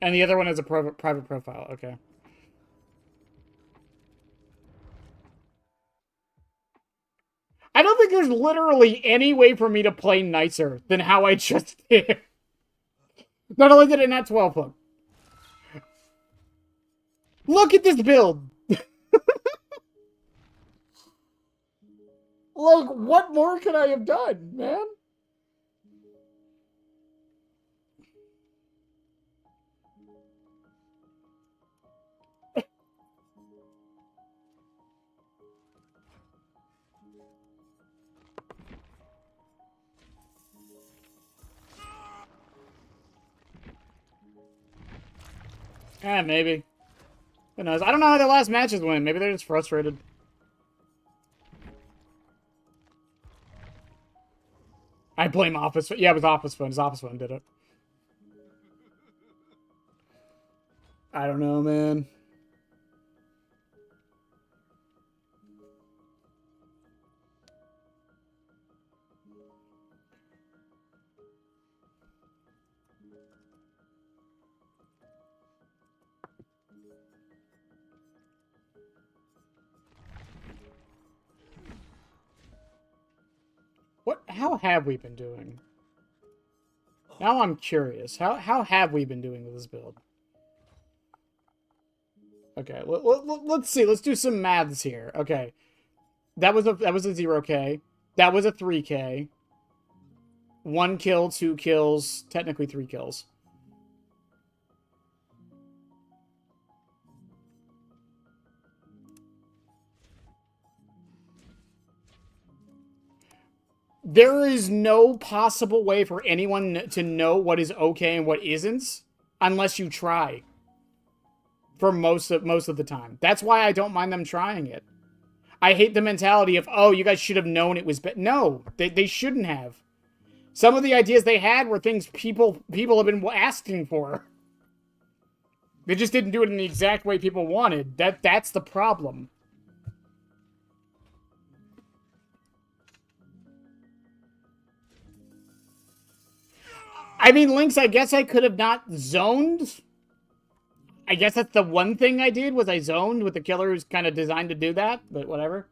And the other one is a private profile, okay. I don't think there's literally any way for me to play nicer than how I just did. Not only did it not 12 hook. Look at this build! Like, what more could I have done, man? Maybe. Who knows? I don't know how their last matches went. Maybe they're just frustrated. I blame Office. Yeah, it was Office Phone. His Office Phone did it. I don't know, man. How have we been doing? Now I'm curious. How have we been doing with this build? Okay, let's see. Let's do some maths here. Okay, that was a 0K. That was a 3K. 1 kill, 2 kills, technically 3 kills. There is no possible way for anyone to know what is okay and what isn't unless you try. For most of the time. That's why I don't mind them trying it. I hate the mentality of, oh, you guys should have known it was bad. No, they shouldn't have. Some of the ideas they had were things people have been asking for. They just didn't do it in the exact way people wanted. That's the problem. I mean, Lynx, I guess I could have not zoned. I guess that's the one thing I did, was I zoned with the killer who's kind of designed to do that, but whatever.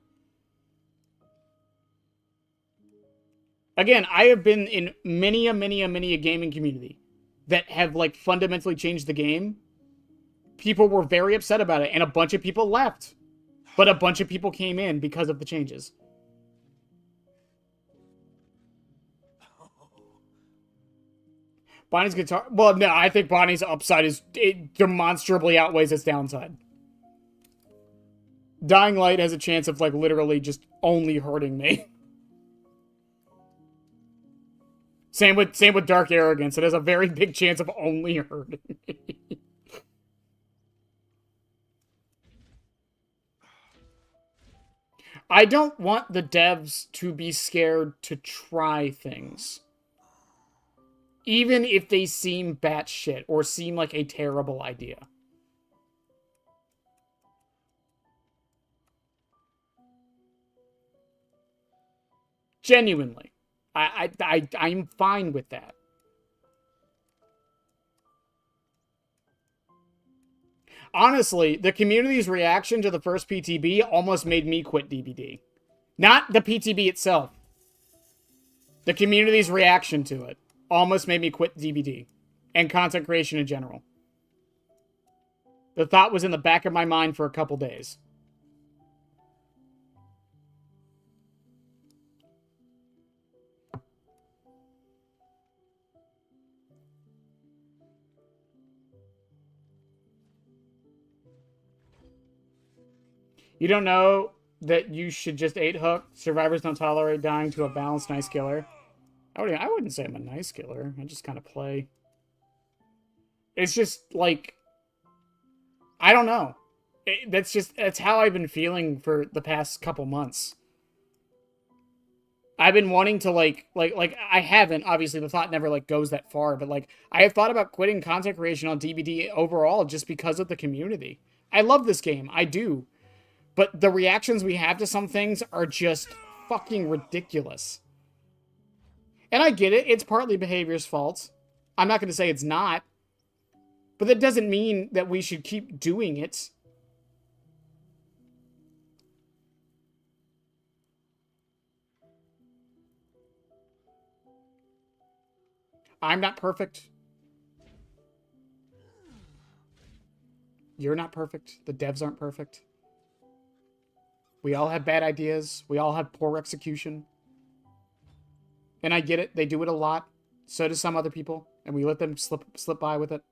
Again, I have been in many a gaming community that have, like, fundamentally changed the game. People were very upset about it, and a bunch of people left. But a bunch of people came in because of the changes. Bonnie's guitar... Well, no, I think Bonnie's upside is... It demonstrably outweighs its downside. Dying Light has a chance of, like, literally just only hurting me. Same with Dark Arrogance. It has a very big chance of only hurting me. I don't want the devs to be scared to try things. Even if they seem batshit or seem like a terrible idea. Genuinely. I'm fine with that. Honestly, the community's reaction to the first PTB almost made me quit DBD. Not the PTB itself. The community's reaction to it almost made me quit DBD and content creation in general. The thought was in the back of my mind for a couple days. You don't know that you should just 8-hook? Survivors don't tolerate dying to a balanced, nice killer. I wouldn't say I'm a nice killer. I just kind of play. It's just, like... I don't know. That's how I've been feeling for the past couple months. I've been wanting to like I haven't, obviously the thought never like goes that far, but like I have thought about quitting content creation on DVD overall just because of the community. I love this game, I do. But the reactions we have to some things are just fucking ridiculous. And I get it, it's partly behavior's fault. I'm not going to say it's not. But that doesn't mean that we should keep doing it. I'm not perfect. You're not perfect. The devs aren't perfect. We all have bad ideas. We all have poor execution. And I get it. They do it a lot. So do some other people. And we let them slip by with it.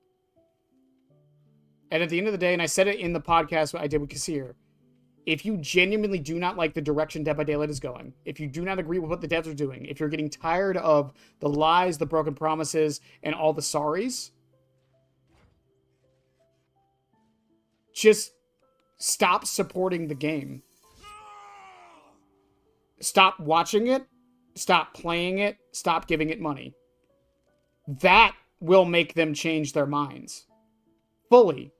And at the end of the day, and I said it in the podcast I did with Kassir, if you genuinely do not like the direction Dead by Daylight is going, if you do not agree with what the devs are doing, if you're getting tired of the lies, the broken promises, and all the sorries, just stop supporting the game. Stop watching it. Stop playing it. Stop giving it money. That will make them change their minds. Fully.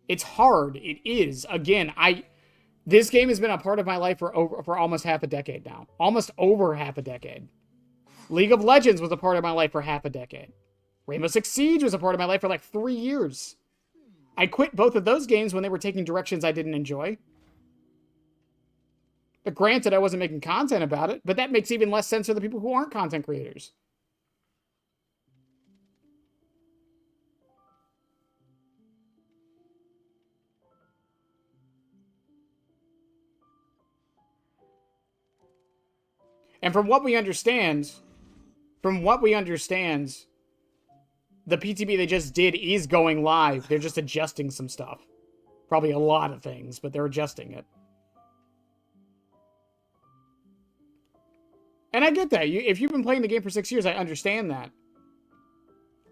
It's hard. It is. Again, this game has been a part of my life for almost half a decade now. Almost over half a decade. League of Legends was a part of my life for half a decade. Rainbow Six Siege was a part of my life for like 3 years. I quit both of those games when they were taking directions I didn't enjoy. But granted, I wasn't making content about it, but that makes even less sense for the people who aren't content creators. And from what we understand, the PTB they just did is going live. They're just adjusting some stuff. Probably a lot of things, but they're adjusting it. And I get that. If you've been playing the game for 6 years, I understand that.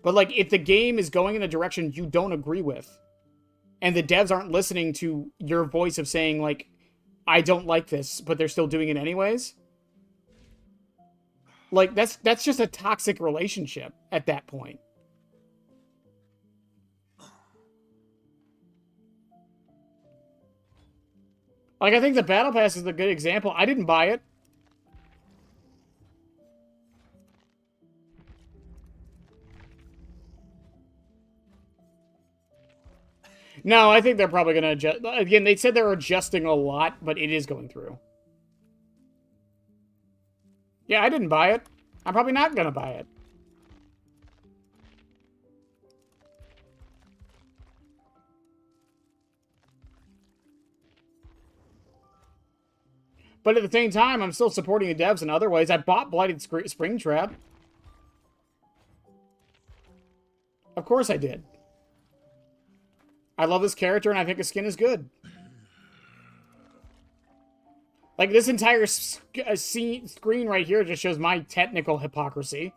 But, like, if the game is going in a direction you don't agree with, and the devs aren't listening to your voice of saying, like, I don't like this, but they're still doing it anyways, like, that's just a toxic relationship at that point. Like, I think the Battle Pass is a good example. I didn't buy it. No, I think they're probably going to adjust. Again, they said they're adjusting a lot, but it is going through. Yeah, I didn't buy it. I'm probably not going to buy it. But at the same time, I'm still supporting the devs in other ways. I bought Blighted Springtrap. Of course I did. I love this character, and I think his skin is good. Like, this entire screen right here just shows my technical hypocrisy.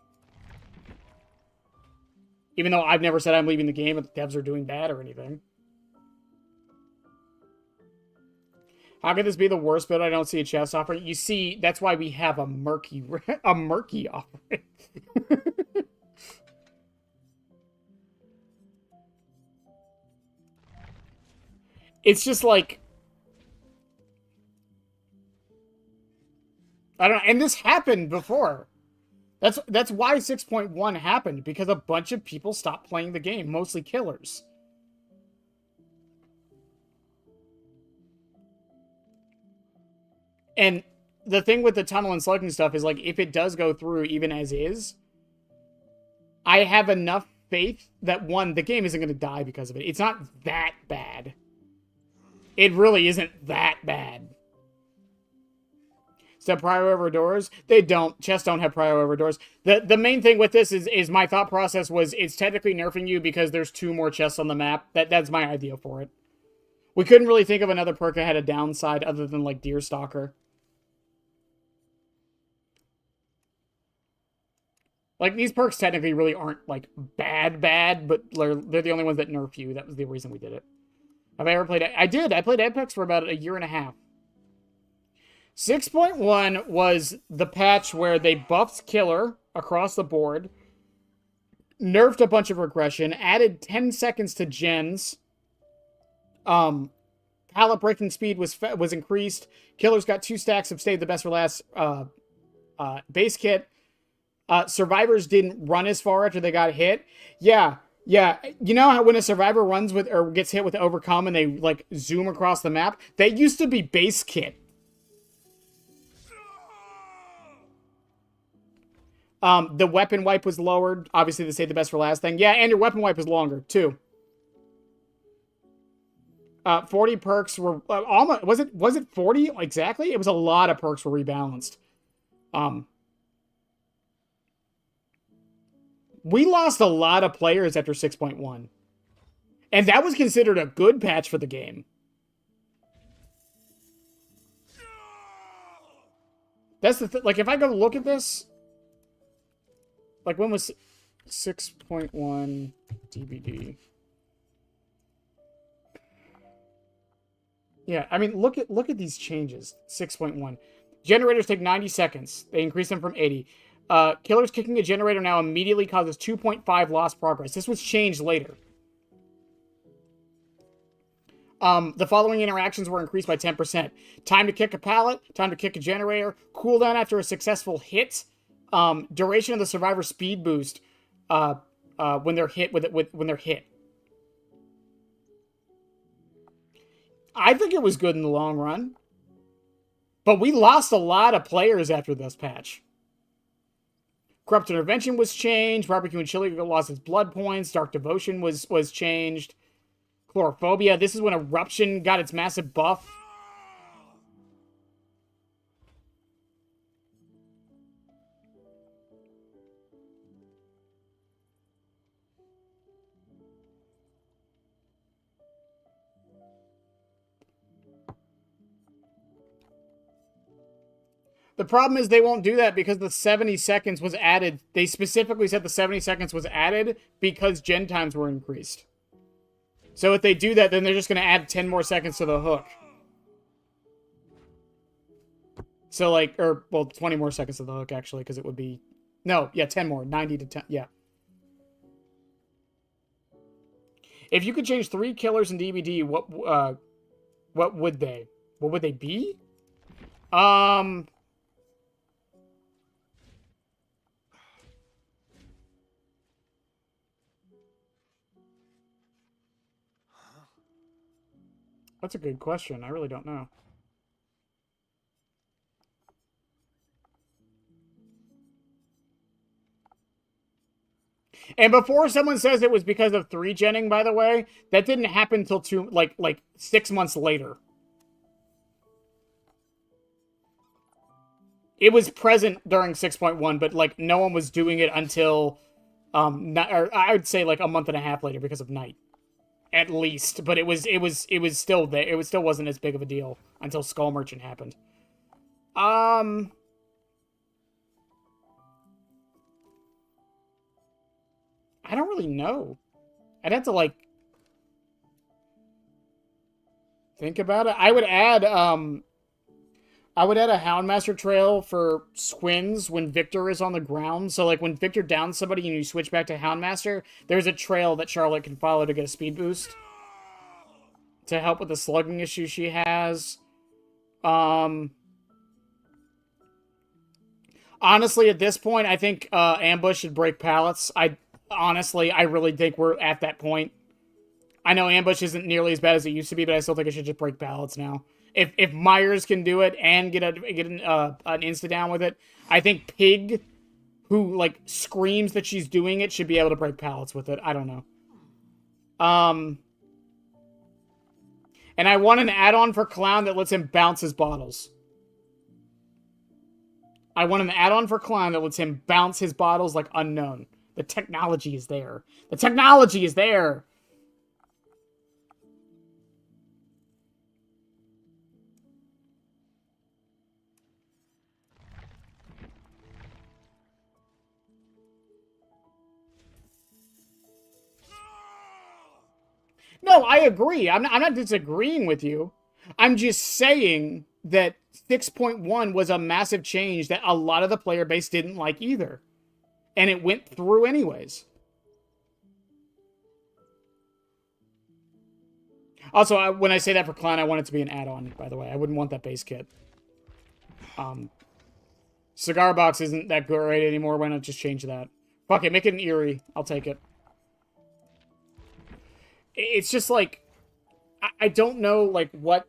Even though I've never said I'm leaving the game, but the devs are doing bad or anything. How could this be the worst build? I don't see a chest offering. You see, that's why we have a murky offering. It's just like, I don't know, and this happened before. That's why 6.1 happened, because a bunch of people stopped playing the game, mostly killers. And the thing with the tunnel and slugging stuff is, like, if it does go through even as is, I have enough faith that, one, the game isn't going to die because of it. It's not that bad. It really isn't that bad. So prior over doors? They don't. Chests don't have prior over doors. The main thing with this is my thought process was it's technically nerfing you because there's 2 more chests on the map. That's my idea for it. We couldn't really think of another perk that had a downside other than, like, Deerstalker. Like, these perks technically really aren't, like, bad, but they're the only ones that nerf you. That was the reason we did it. Have I ever played it? I did. I played Apex for about a year and a half. 6.1 was the patch where they buffed Killer across the board, nerfed a bunch of regression, added 10 seconds to gens. Pallet breaking speed was increased. Killer's got 2 stacks of Save the Best for Last base kit. Survivors didn't run as far after they got hit. Yeah. You know how when a survivor runs with or gets hit with Overcome and they like zoom across the map? That used to be base kit. The weapon wipe was lowered. Obviously, they Save the Best for Last thing. Yeah, and your weapon wipe is longer, too. 40 perks were almost was it 40 exactly? It was a lot of perks were rebalanced. We lost a lot of players after 6.1. And that was considered a good patch for the game. That's the thing. Like, if I go look at this, like, when was 6.1 DBD? Yeah, I mean, look at these changes. 6.1. Generators take 90 seconds. They increase them from 80. Killers kicking a generator now immediately causes 2.5 lost progress. This was changed later. The following interactions were increased by 10%. Time to kick a pallet, time to kick a generator, cooldown after a successful hit, duration of the survivor speed boost when they're hit when they're hit. I think it was good in the long run. But we lost a lot of players after this patch. Corrupt Intervention was changed. Barbecue and Chili lost its blood points. Dark Devotion was changed. Chlorophobia. This is when Eruption got its massive buff. The problem is they won't do that because the 70 seconds was added. They specifically said the 70 seconds was added because gen times were increased. So if they do that, then they're just going to add 10 more seconds to the hook. So like, or, well, 20 more seconds to the hook, actually, because it would be... No, yeah, 10 more. 90 to 10, yeah. If you could change 3 killers in DBD, what would they? What would they be? That's a good question. I really don't know. And before someone says it was because of 3-genning, by the way, that didn't happen until like 6 months later. It was present during 6.1, but like no one was doing it until or I would say like a month and a half later because of night. At least, but it was still there. It still wasn't as big of a deal until Skull Merchant happened. I don't really know. I'd have to like think about it. I would add a Houndmaster trail for Squins when Victor is on the ground. So, like, when Victor downs somebody and you switch back to Houndmaster, there's a trail that Charlotte can follow to get a speed boost. To help with the slugging issue she has. Honestly, at this point, I think Ambush should break pallets. I really think we're at that point. I know Ambush isn't nearly as bad as it used to be, but I still think it should just break pallets now. If Myers can do it and get an insta down with it, I think Pig, who like screams that she's doing it, should be able to break pallets with it. I don't know. And I want an add-on for Clown that lets him bounce his bottles. I want an add-on for Clown that lets him bounce his bottles like Unknown. The technology is there. The technology is there. No, I agree. I'm not disagreeing with you. I'm just saying that 6.1 was a massive change that a lot of the player base didn't like either. And it went through anyways. Also, when I say that for Clown, I want it to be an add-on, by the way. I wouldn't want that base kit. Cigar box isn't that great anymore. Why not just change that? Fuck it, make it an Eerie. I'll take it. It's just like... I don't know, like, what...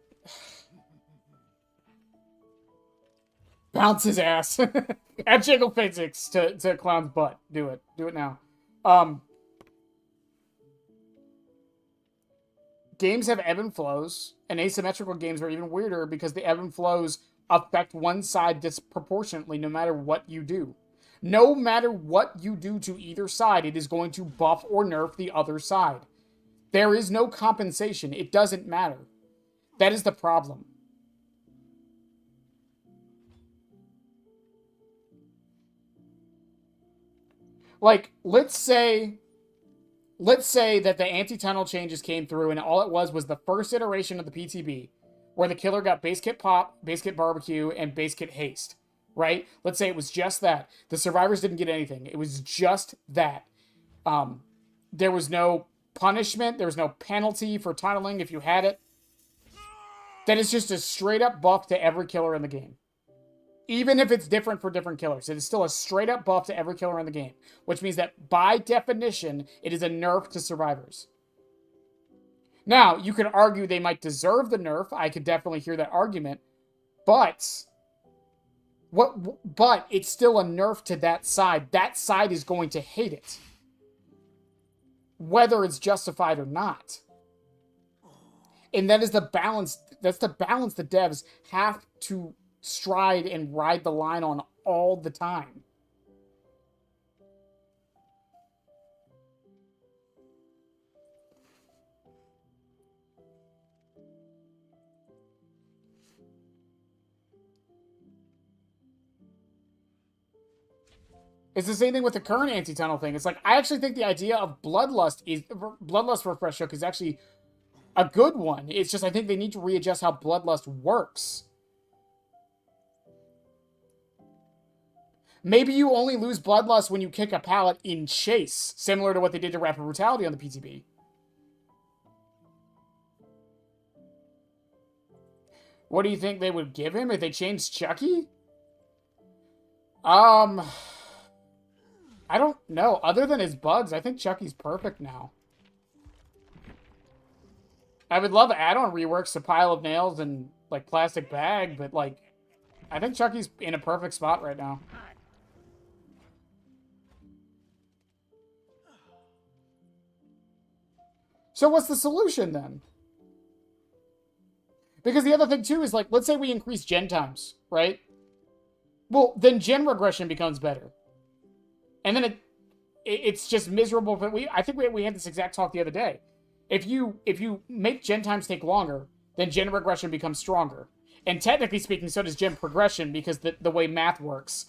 Bounce his ass. Add jiggle physics to Clown's butt. Do it. Do it now. Games have ebb and flows, and asymmetrical games are even weirder because the ebb and flows affect one side disproportionately no matter what you do. No matter what you do to either side, it is going to buff or nerf the other side. There is no compensation. It doesn't matter. That is the problem. Like, let's say that the anti-tunnel changes came through and all it was the first iteration of the PTB where the killer got base kit pop, base kit barbecue, and base kit haste, right? Let's say it was just that. The survivors didn't get anything. It was just that. There was no punishment. There was no penalty for tunneling if you had it. That is just a straight up buff to every killer in the game. Even if it's different for different killers, it is still a straight up buff to every killer in the game, which means that by definition, it is a nerf to survivors. Now, you could argue they might deserve the nerf. I could definitely hear that argument, but it's still a nerf to that side. That side is going to hate it, whether it's justified or not. And that is the balance. That's the balance the devs have to stride and ride the line on all the time. It's the same thing with the current anti-tunnel thing. It's like, I actually think the idea of Bloodlust for a fresh hook is actually a good one. It's just, I think they need to readjust how Bloodlust works. Maybe you only lose Bloodlust when you kick a pallet in chase, similar to what they did to Rapid Brutality on the PTB. What do you think they would give him if they changed Chucky? I don't know. Other than his bugs, I think Chucky's perfect now. I would love add-on reworks, a pile of nails and, like, plastic bag, but, like, I think Chucky's in a perfect spot right now. So what's the solution, then? Because the other thing, too, is, like, let's say we increase gen times, right? Well, then gen regression becomes better. And then it's just miserable. But I think we had this exact talk the other day. If you make gen times take longer, then gen regression becomes stronger. And technically speaking, so does gen progression, because the way math works.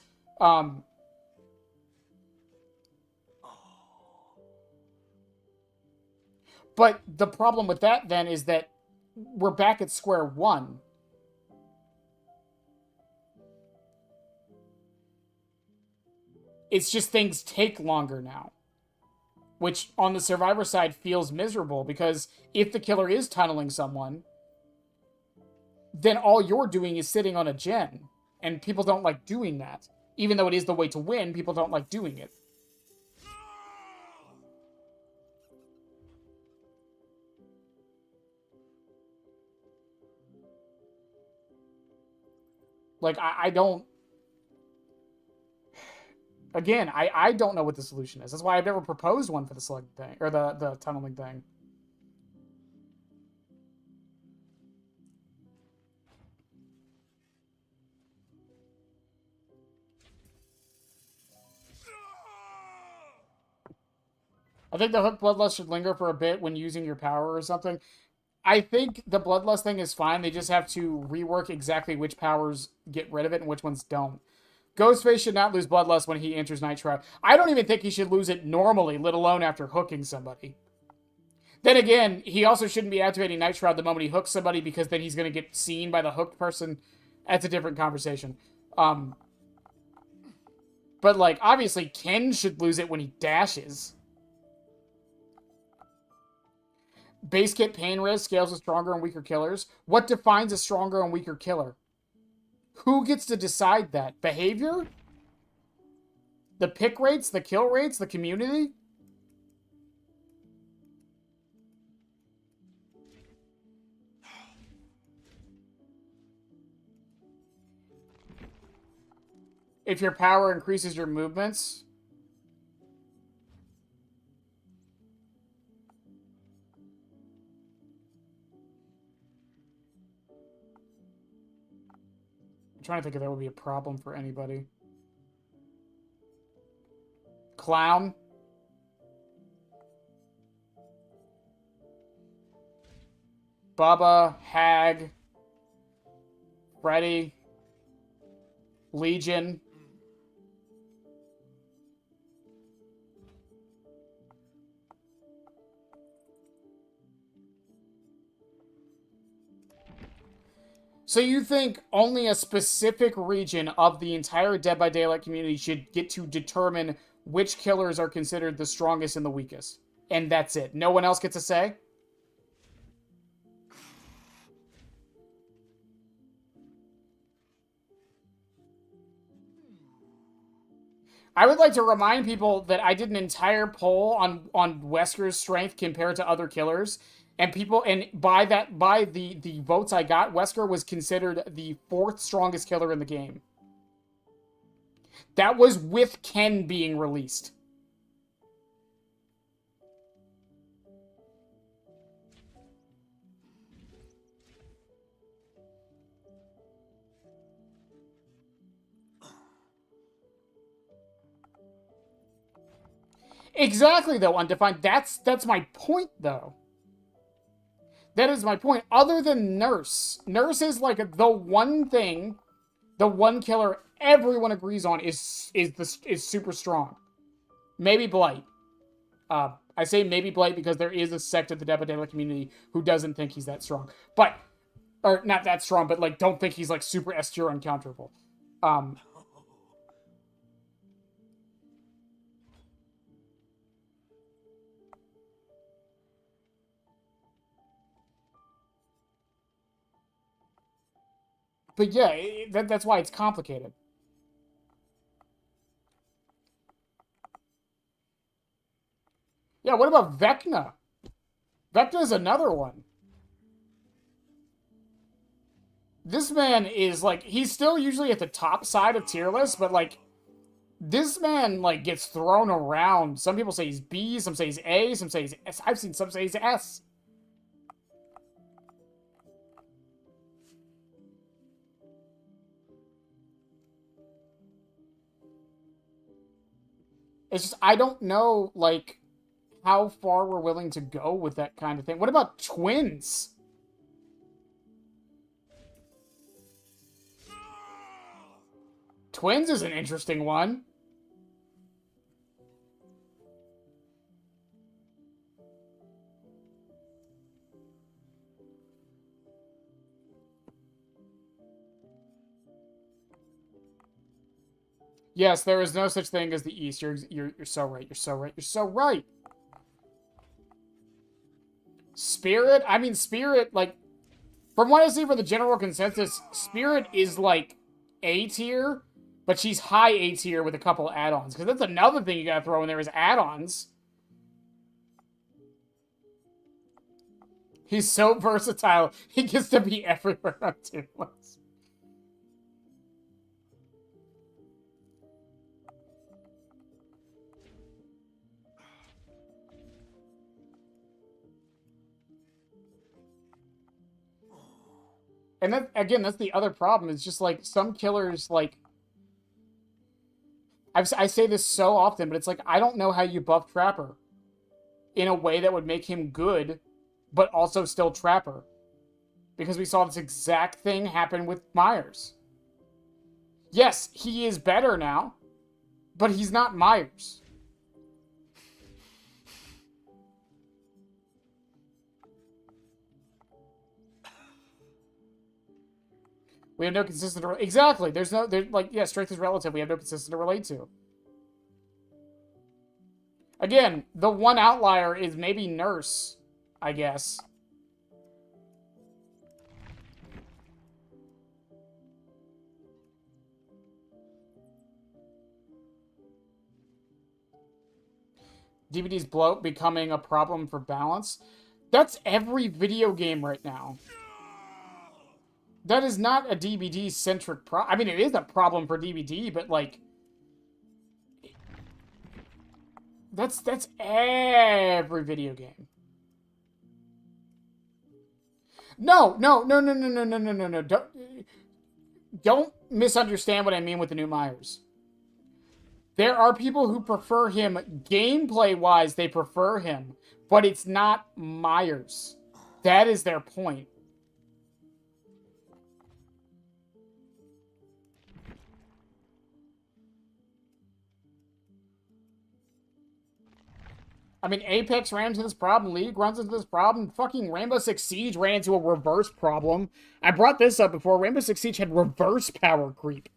But the problem with that, then, is that we're back at square one. It's just things take longer now. Which, on the survivor side, feels miserable, because if the killer is tunneling someone, then all you're doing is sitting on a gen. And people don't like doing that. Even though it is the way to win, people don't like doing it. Like, I don't... Again, I don't know what the solution is. That's why I've never proposed one for the slug thing, or the tunneling thing. I think the hook bloodlust should linger for a bit when using your power or something. I think the bloodlust thing is fine. They just have to rework exactly which powers get rid of it and which ones don't. Ghostface should not lose bloodlust when he enters Night Trap. I don't even think he should lose it normally, let alone after hooking somebody. Then again, he also shouldn't be activating Night Shroud the moment he hooks somebody, because then he's going to get seen by the hooked person. That's a different conversation. But, like, obviously Ken should lose it when he dashes. Base kit pain risk scales with stronger and weaker killers. What defines a stronger and weaker killer? Who gets to decide that? Behavior? The pick rates? The kill rates? The community? If your power increases your movements. I'm trying to think if that would be a problem for anybody. Clown. Bubba, Hag, Freddy, Legion. So you think only a specific region of the entire Dead by Daylight community should get to determine which killers are considered the strongest and the weakest? And that's it. No one else gets a say? I would like to remind people that I did an entire poll on Wesker's strength compared to other killers. And by the votes I got, Wesker was considered the 4th strongest killer in the game. That was with Ken being released. Exactly, though, Undefined. That's my point, though. That is my point. Other than Nurse. Nurse is like the one thing, the one killer everyone agrees on is super strong. Maybe Blight. I say maybe Blight because there is a sect of the Dead by Daylight community who doesn't think he's that strong. But, or not that strong, but like don't think he's like super S tier uncounterable. But yeah, that's why it's complicated. Yeah, what about Vecna? Vecna is another one. This man is, like, he's still usually at the top side of tier list, but, like, this man, like, gets thrown around. Some people say he's B, some say he's A, some say he's S. I've seen some say he's S. It's just, I don't know, like, how far we're willing to go with that kind of thing. What about twins? Twins is an interesting one. Yes, there is no such thing as the East. You're so right. You're so right. You're so right. Spirit? I mean, Spirit, like, from what I see for the general consensus, Spirit is, like, A tier, but she's high A tier with a couple add-ons. Because that's another thing you gotta throw in there is add-ons. He's so versatile. He gets to be everywhere on tier lists. And that, again, that's the other problem. It's just, like, some killers, like... I say this so often, but it's like, I don't know how you buff Trapper in a way that would make him good, but also still Trapper. Because we saw this exact thing happen with Myers. Yes, he is better now, but he's not Myers. We have no consistent... Exactly. There's no... Like, yeah, strength is relative. We have no consistent to relate to. Again, the one outlier is maybe Nurse, I guess. DVD's bloat becoming a problem for balance. That's every video game right now. That is not a DVD-centric problem. I mean, it is a problem for DVD, but, like... That's every video game. No. Don't misunderstand what I mean with the new Myers. There are people who prefer him gameplay-wise, they prefer him, but it's not Myers. That is their point. I mean, Apex ran into this problem, League runs into this problem, fucking Rainbow Six Siege ran into a reverse problem. I brought this up before. Rainbow Six Siege had reverse power creep,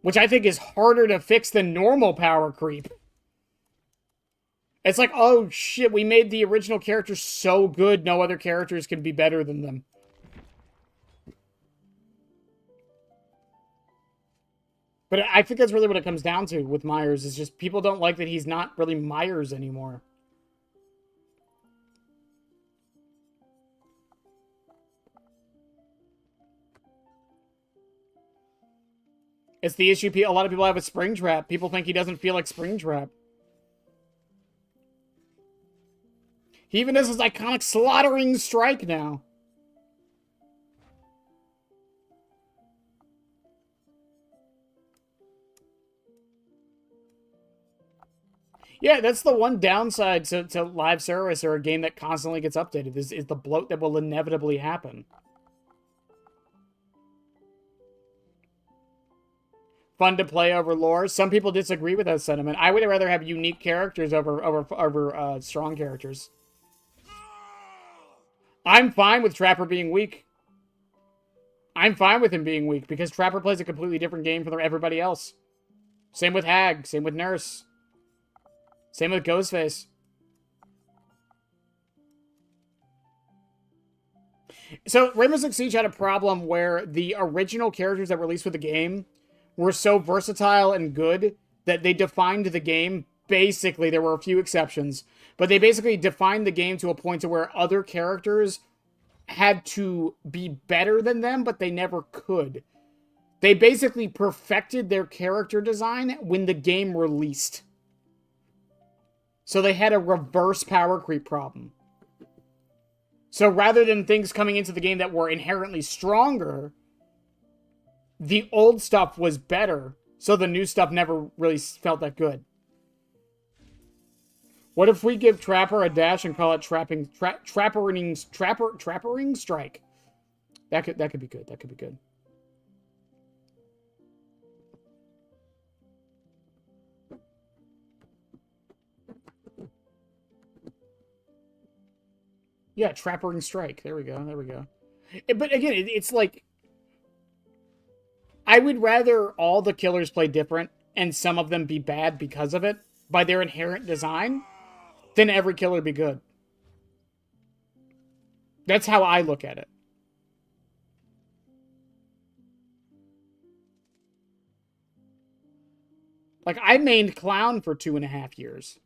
which I think is harder to fix than normal power creep. It's like, oh shit, we made the original characters so good, no other characters can be better than them. But I think that's really what it comes down to with Myers, is just people don't like that he's not really Myers anymore. It's the issue a lot of people have with Springtrap. People think he doesn't feel like Springtrap. He even has his iconic slaughtering strike now. Yeah, that's the one downside to live service or a game that constantly gets updated, is the bloat that will inevitably happen. Fun to play over lore. Some people disagree with that sentiment. I would rather have unique characters over strong characters. I'm fine with Trapper being weak. I'm fine with him being weak, because Trapper plays a completely different game from everybody else. Same with Hag, same with Nurse. Same with Ghostface. So, Rainbow Six Siege had a problem where the original characters that were released with the game were so versatile and good that they defined the game. Basically, there were a few exceptions, but they basically defined the game to a point to where other characters had to be better than them, but they never could. They basically perfected their character design when the game released. So they had a reverse power creep problem. So rather than things coming into the game that were inherently stronger, the old stuff was better, so the new stuff never really felt that good. What if we give Trapper a dash and call it Trappering Strike? That could be good. That could be good. Yeah, Trappering Strike. There we go. There we go. But again, it's like, I would rather all the killers play different and some of them be bad because of it, by their inherent design, than every killer be good. That's how I look at it. Like, I mained Clown for 2.5 years.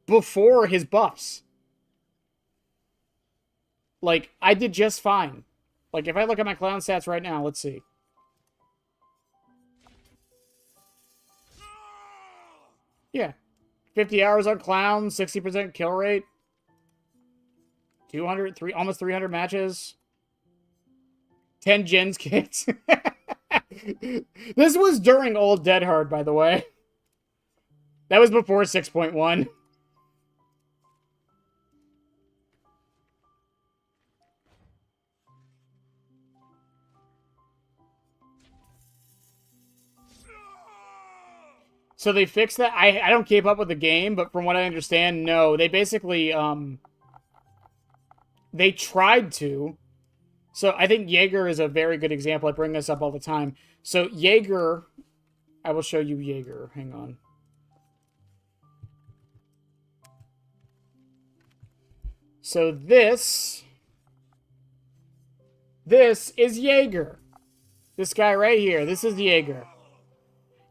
Before his buffs. Like, I did just fine. Like, if I look at my Clown stats right now, let's see. Yeah. 50 hours on Clown, 60% kill rate. 203, almost 300 matches. 10 gens kicked. This was during Old Dead Hard, by the way. That was before 6.1. So they fixed that. I don't keep up with the game, but from what I understand, no. They basically, they tried to. So I think Jaeger is a very good example. I bring this up all the time. So Jaeger, I will show you Jaeger. Hang on. So this is Jaeger. This guy right here, this is Jaeger.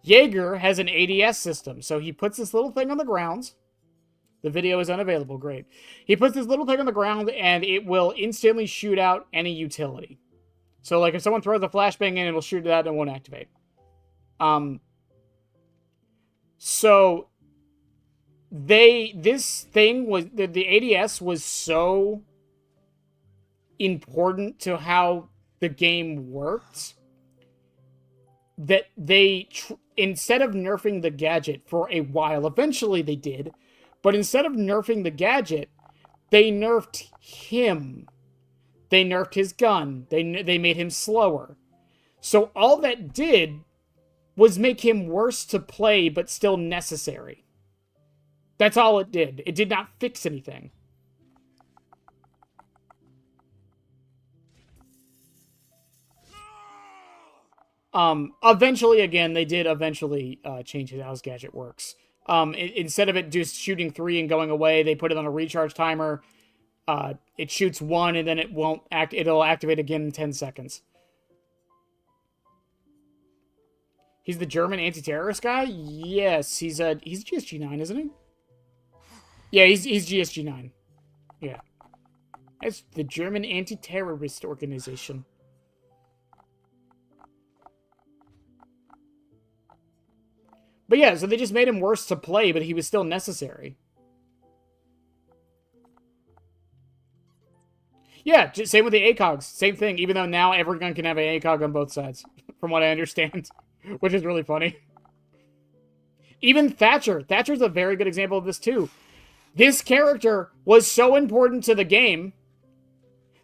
Jaeger has an ADS system. So he puts this little thing on the ground. The video is unavailable. Great. He puts this little thing on the ground, and it will instantly shoot out any utility. So, like, if someone throws a flashbang in, it'll shoot it out and it won't activate. So, this thing was, the ADS was so important to how the game worked that they, instead of nerfing the gadget for a while, eventually they did, but instead of nerfing the gadget, they nerfed him. They nerfed his gun. They made him slower. So all that did was make him worse to play, but still necessary. That's all it did. It did not fix anything. Eventually, again, they did eventually change how his gadget works. Instead of it just shooting 3 and going away, they put it on a recharge timer. It shoots 1 and then it won't act. It'll activate again in 10 seconds. He's the German anti-terrorist guy? Yes, he's GSG-9, isn't he? Yeah, he's GSG-9. Yeah. That's the German anti-terrorist organization. But yeah, so they just made him worse to play, but he was still necessary. Yeah, same with the ACOGs. Same thing, even though now every gun can have an ACOG on both sides, from what I understand, which is really funny. Even Thatcher. Thatcher's a very good example of this, too. This character was so important to the game.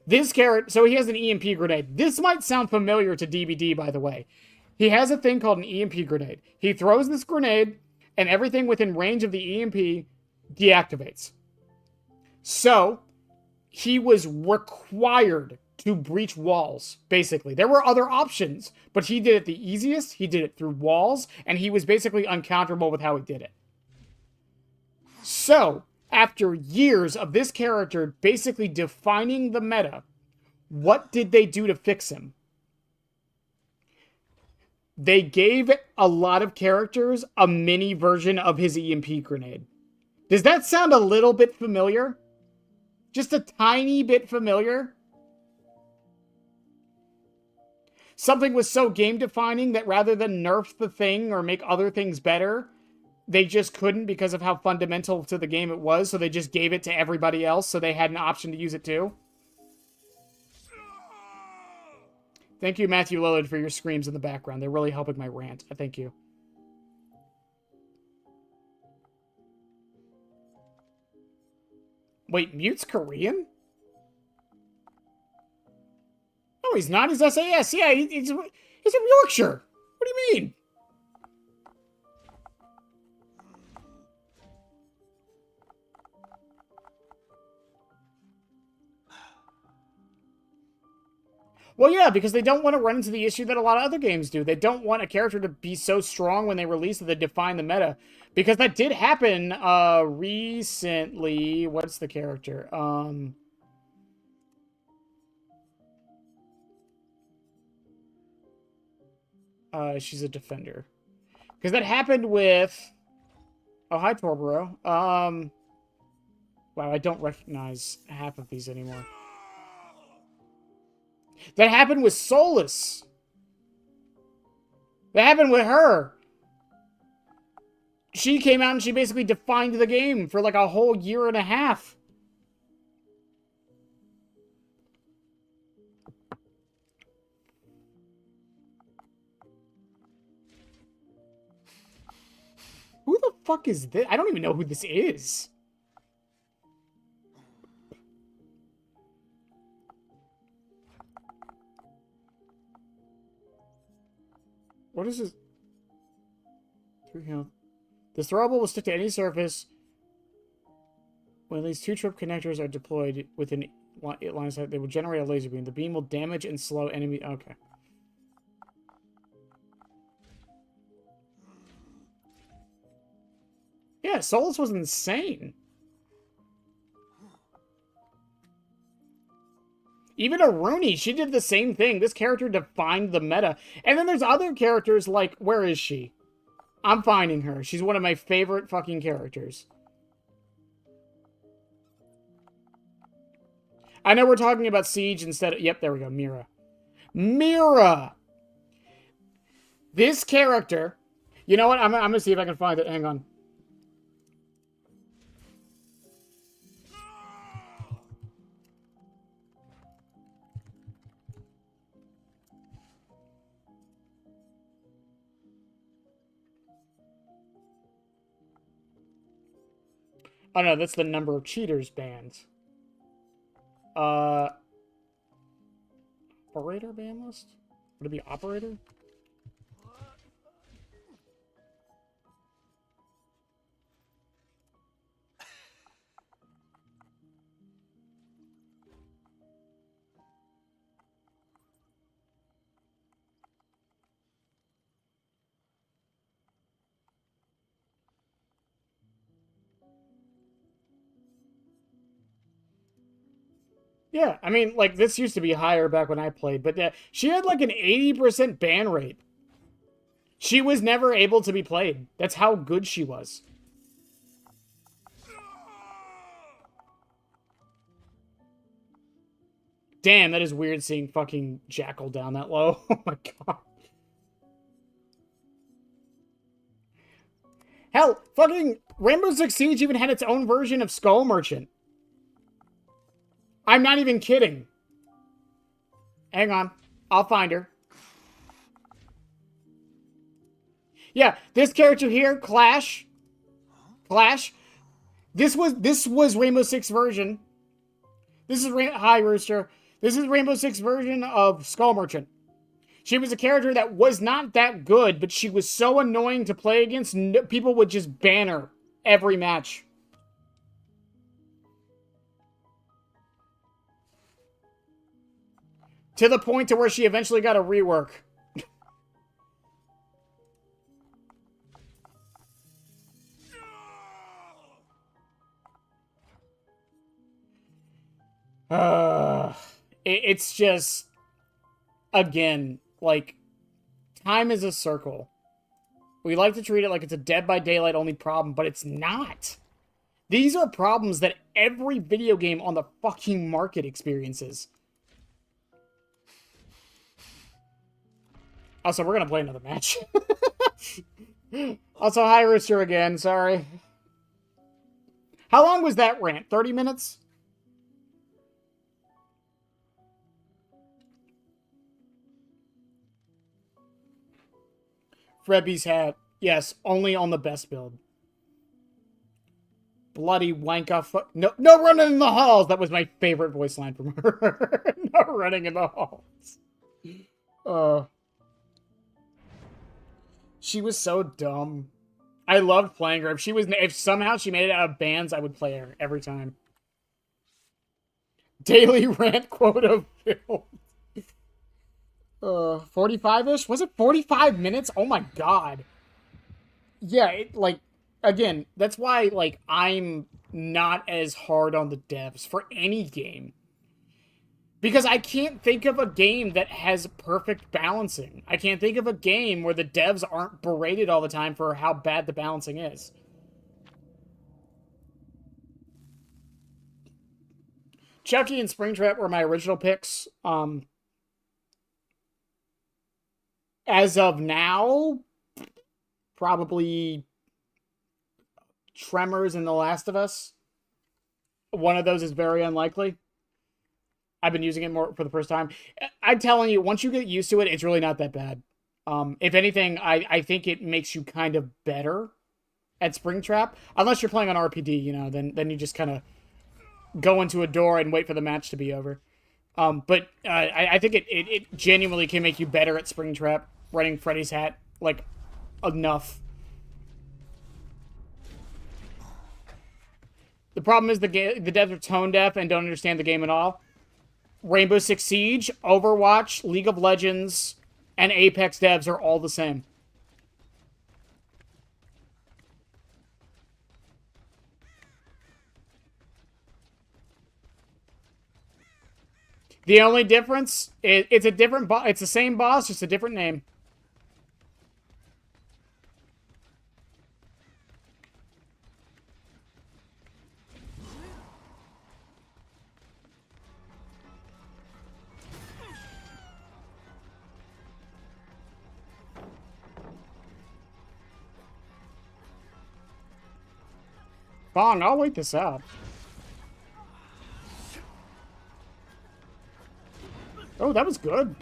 So he has an EMP grenade. This might sound familiar to DBD, by the way. He has a thing called an EMP grenade. He throws this grenade, and everything within range of the EMP deactivates. So, he was required to breach walls, basically. There were other options, but he did it the easiest. He did it through walls, and he was basically uncounterable with how he did it. So, after years of this character basically defining the meta, what did they do to fix him? They gave a lot of characters a mini version of his EMP grenade. Does that sound a little bit familiar? Just a tiny bit familiar? Something was so game-defining that rather than nerf the thing or make other things better, they just couldn't because of how fundamental to the game it was, so they just gave it to everybody else so they had an option to use it too. Thank you, Matthew Lillard, for your screams in the background. They're really helping my rant. Thank you. Wait, Mute's Korean? No, he's not. He's SAS. Yeah, he's from Yorkshire. What do you mean? Well, yeah, because they don't want to run into the issue that a lot of other games do. They don't want a character to be so strong when they release that they define the meta. Because that did happen recently. What's the character? She's a defender. Because that happened with... Oh, hi, Torboro. Wow, I don't recognize half of these anymore. That happened with Solus. That happened with her. She came out and she basically defined the game for like a whole year and a half. Who the fuck is this? I don't even know who this is. What is this? This throwable will stick to any surface when these 2 trip connectors are deployed within line of sight, they will generate a laser beam. The beam will damage and slow enemy... Okay. Yeah, Solus was insane. Even Aruni, she did the same thing. This character defined the meta. And then there's other characters like... Where is she? I'm finding her. She's one of my favorite fucking characters. I know we're talking about Siege instead of... Yep, there we go. Mira. Mira! This character... You know what? I'm going to see if I can find it. Hang on. Oh, no, that's the number of cheaters banned. Operator ban list? Would it be operator? Yeah, I mean, like, this used to be higher back when I played, but she had, like, an 80% ban rate. She was never able to be played. That's how good she was. Damn, that is weird seeing fucking Jackal down that low. Oh my god. Hell, fucking Rainbow Six Siege even had its own version of Skull Merchant. I'm not even kidding. Hang on. I'll find her. Yeah, this character here, Clash. This was Rainbow Six version. This is Hi Rooster. This is Rainbow Six version of Skull Merchant. She was a character that was not that good, but she was so annoying to play against, people would just ban her every match. To the point to where she eventually got a rework. It's just, again, like, time is a circle. We like to treat it like it's a Dead by Daylight only problem, but it's not. These are problems that every video game on the fucking market experiences. Also, we're gonna play another match. Also, hi Rooster again, sorry. How long was that rant? 30 minutes? Frebby's hat. Yes, only on the best build. Bloody wanka no running in the halls! That was my favorite voice line from her. No running in the halls. She was so dumb. I loved playing her. If somehow she made it out of bans, I would play her every time. Daily rant quota filled. 45-ish? Was it 45 minutes? Oh my god. Yeah, again, that's why, like, I'm not as hard on the devs for any game. Because I can't think of a game that has perfect balancing. I can't think of a game where the devs aren't berated all the time for how bad the balancing is. Chucky and Springtrap were my original picks. As of now, probably Tremors and The Last of Us. One of those is very unlikely. I've been using it more for the first time. I'm telling you, once you get used to it, it's really not that bad. If anything, I think it makes you kind of better at Springtrap. Unless you're playing on RPD, you know, then you just kind of go into a door and wait for the match to be over. But I think it genuinely can make you better at Springtrap, running Freddy's hat, like, enough. The problem is the devs are tone deaf and don't understand the game at all. Rainbow Six Siege, Overwatch, League of Legends, and Apex devs are all the same. The only difference is it's a different it's the same boss, just a different name. Bong, I'll wait this out. Oh, that was good.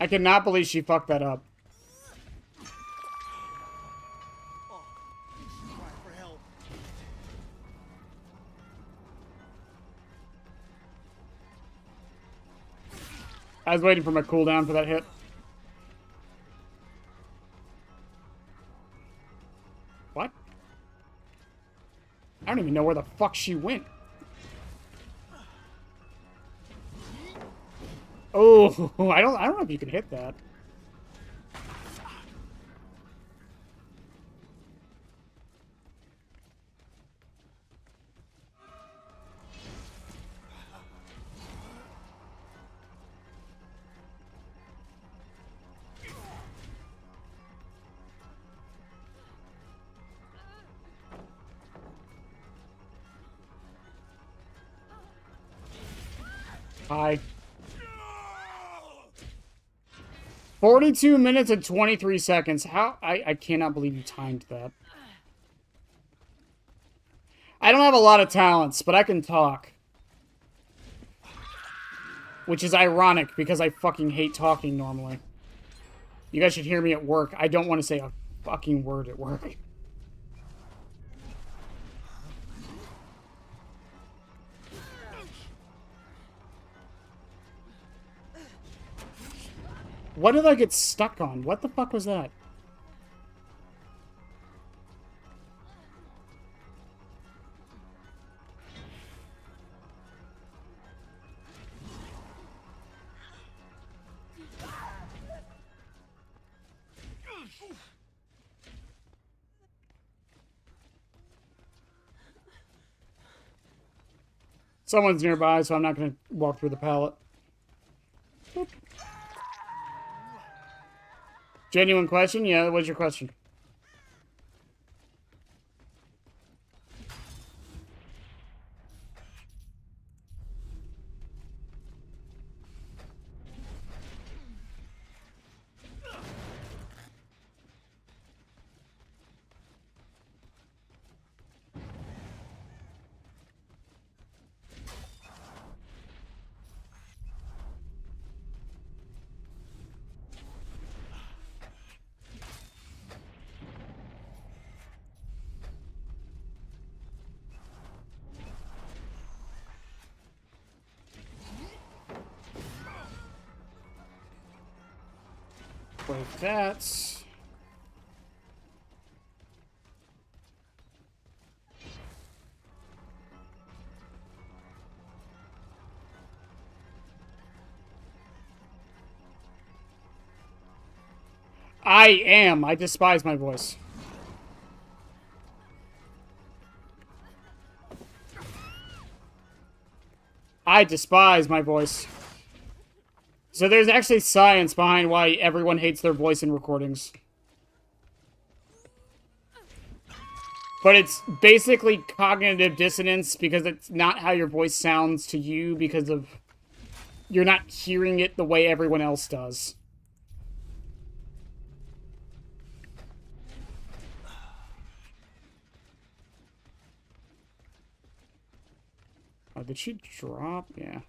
I cannot believe she fucked that up. Oh, you should cry for help. I was waiting for my cooldown for that hit. What? I don't even know where the fuck she went. Oh, I don't know if you can hit that. Hi. 42 minutes and 23 seconds. How? I cannot believe you timed that. I don't have a lot of talents, but I can talk. Which is ironic, because I fucking hate talking normally. You guys should hear me at work. I don't want to say a fucking word at work. What did I get stuck on? What the fuck was that? Someone's nearby, so I'm not going to walk through the pallet. Boop. Genuine question? Yeah, what's your question? Like that. I despise my voice. I despise my voice. So there's actually science behind why everyone hates their voice in recordings. But it's basically cognitive dissonance because it's not how your voice sounds to you because of you're not hearing it the way everyone else does. Oh, did she drop? Yeah.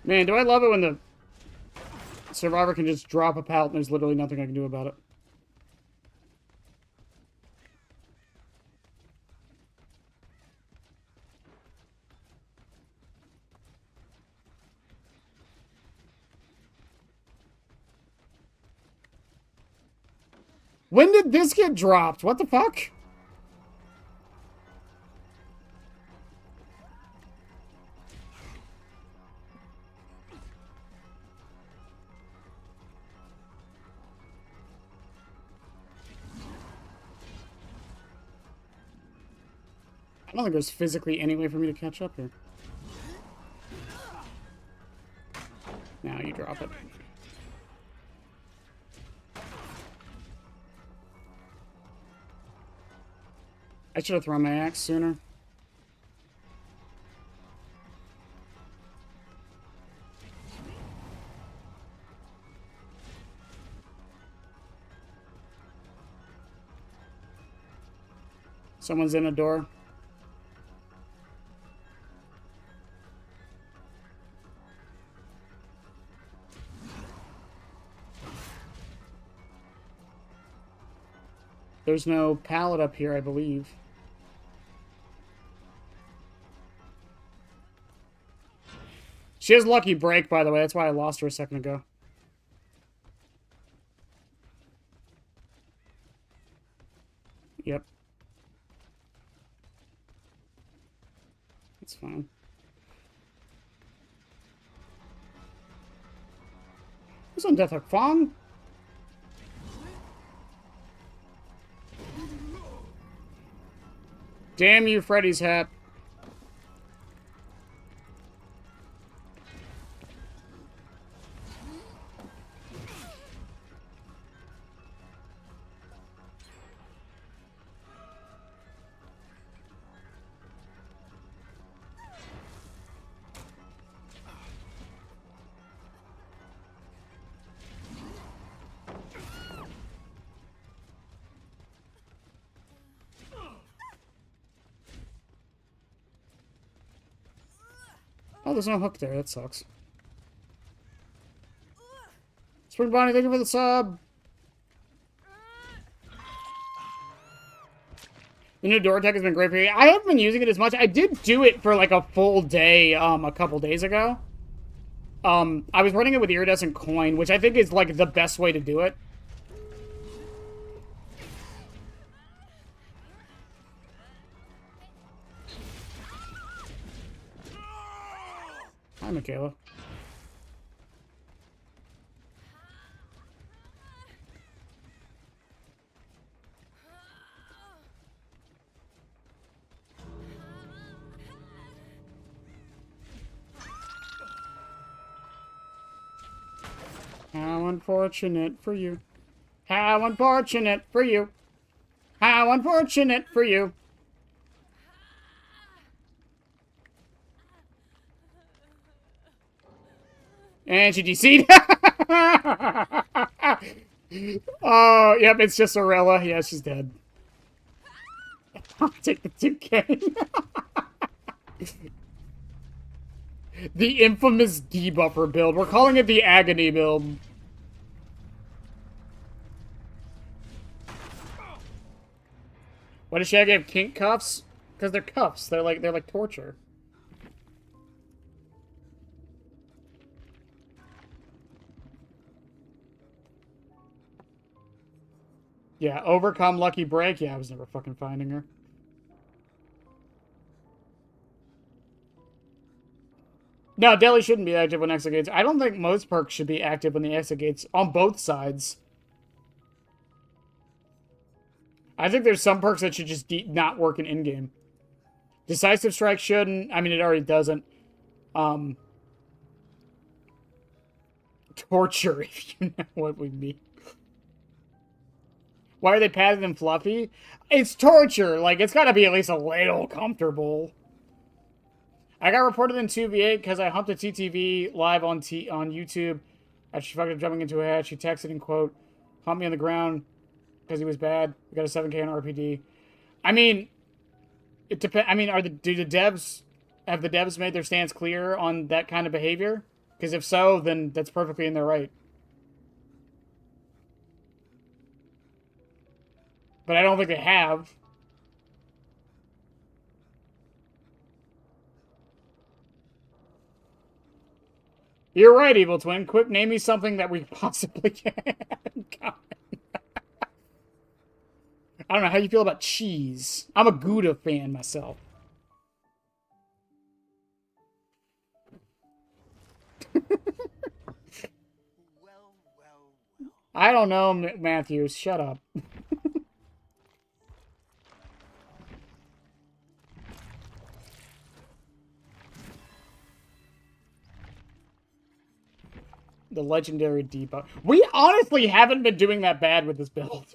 Man, do I love it when the survivor can just drop a pallet and there's literally nothing I can do about it. When did this get dropped? What the fuck? I don't think there's physically any way for me to catch up here. Now you drop it. I should have thrown my axe sooner. Someone's in a door. There's no pallet up here, I believe. She has lucky break, by the way. That's why I lost her a second ago. Yep. That's fine. Who's on Death Hook? Fong? Damn you, Freddy's hat. Oh, there's no hook there. That sucks. Spring Bonnie, thank you for the sub. The new door tech has been great for you. I haven't been using it as much. I did do it for like a full day a couple days ago. I was running it with iridescent coin, which I think is like the best way to do it. Hi, Michaela. How unfortunate for you. How unfortunate for you. How unfortunate for you. And she DC'd. Oh, yep, it's just Aurella. Yeah, she's dead. I'll take the 2K. The infamous debuffer build. We're calling it the agony build. Why does Shaggy have kink cuffs? Because they're cuffs. They're like torture. Yeah, overcome lucky break. Yeah, I was never fucking finding her. No, Deli shouldn't be active when exegates. I don't think most perks should be active when the exegates on both sides. I think there's some perks that should just not work in in-game. Decisive Strike shouldn't. I mean, it already doesn't. Torture, if you know what we mean. Why are they padded and fluffy? It's torture. Like, it's got to be at least a little comfortable. I got reported in 2v8 because I humped a TTV live on YouTube. After she fucked up jumping into a hatch, she texted and quote, "Humped me on the ground because he was bad. We got a 7K on RPD." I mean, it depends. I mean, have the devs made their stance clear on that kind of behavior? Because if so, then that's perfectly in their right. But I don't think they have. You're right, Evil Twin. Quick, name me something that we possibly can. I don't know how you feel about cheese. I'm a Gouda fan myself. I don't know, Matthews. Shut up. The legendary debug. We honestly haven't been doing that bad with this build.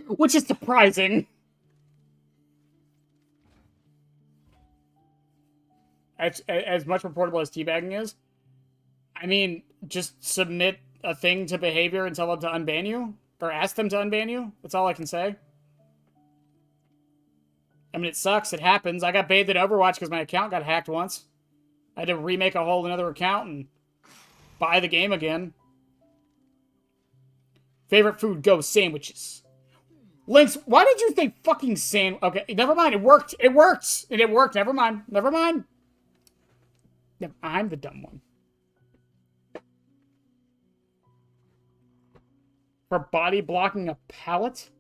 Which is surprising. As much reportable as teabagging is, I mean, just submit a thing to behavior and tell them to unban you? Or ask them to unban you? That's all I can say. I mean, it sucks. It happens. I got bathed at Overwatch because my account got hacked once. I had to remake a whole another account and buy the game again. Favorite food, go sandwiches. Lynx, why did you think fucking Okay, never mind. It worked. It worked. It worked. Never mind. Never mind. No, I'm the dumb one. For body blocking a pallet?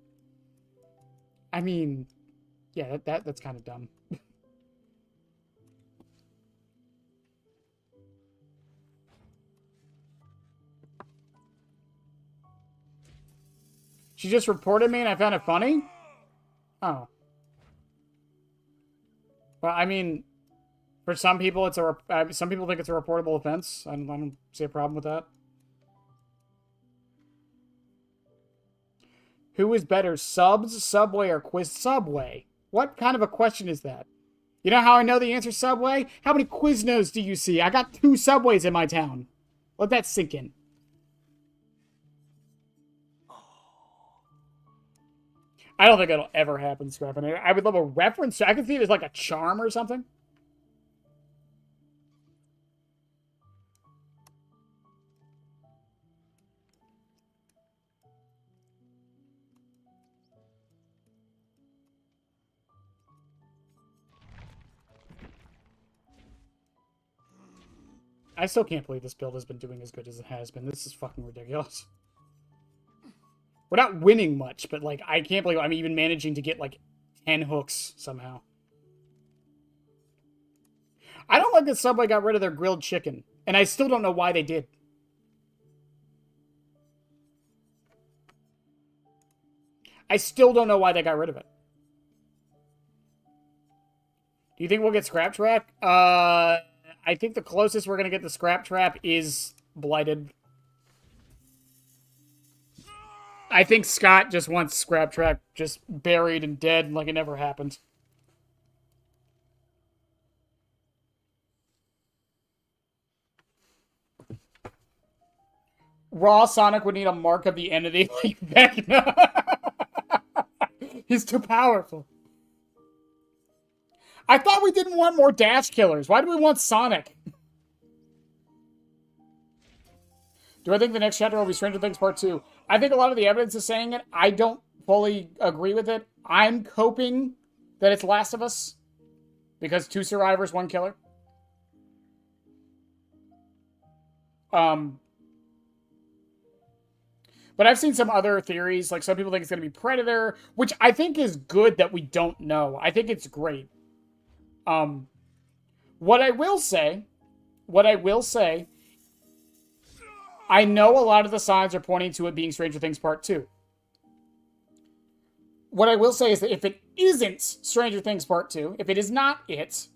I mean, yeah, that's kind of dumb. She just reported me and I found it funny? Oh. Well, I mean, for some people, it's some people think it's a reportable offense. I don't see a problem with that. Who is better, Subs, Subway, or Quiz Subway? What kind of a question is that? You know how I know the answer, Subway? How many Quiznos do you see? I got 2 Subways in my town. Let that sink in. I don't think it'll ever happen, Scrappin'. I would love a reference. I could see it as like a charm or something. I still can't believe this build has been doing as good as it has been. This is fucking ridiculous. We're not winning much, but, like, I can't believe I'm even managing to get, like, 10 hooks somehow. I don't like that Subway got rid of their grilled chicken, and I still don't know why they did. I still don't know why they got rid of it. Do you think we'll get Scrap Trap? I think the closest we're going to get to Scrap Trap is Blighted. I think Scott just wants Scrap Trap just buried and dead like it never happened. Raw Sonic would need a mark of the entity like Vecna. He's too powerful. I thought we didn't want more Dash Killers. Why do we want Sonic? Do I think the next chapter will be Stranger Things Part 2? I think a lot of the evidence is saying it. I don't fully agree with it. I'm hoping that it's Last of Us. Because 2 survivors, 1 killer. But I've seen some other theories. Like, some people think it's going to be Predator. Which I think is good that we don't know. I think it's great. What I will say... I know a lot of the signs are pointing to it being Stranger Things Part 2. What I will say is that if it isn't Stranger Things Part 2, if it is not it,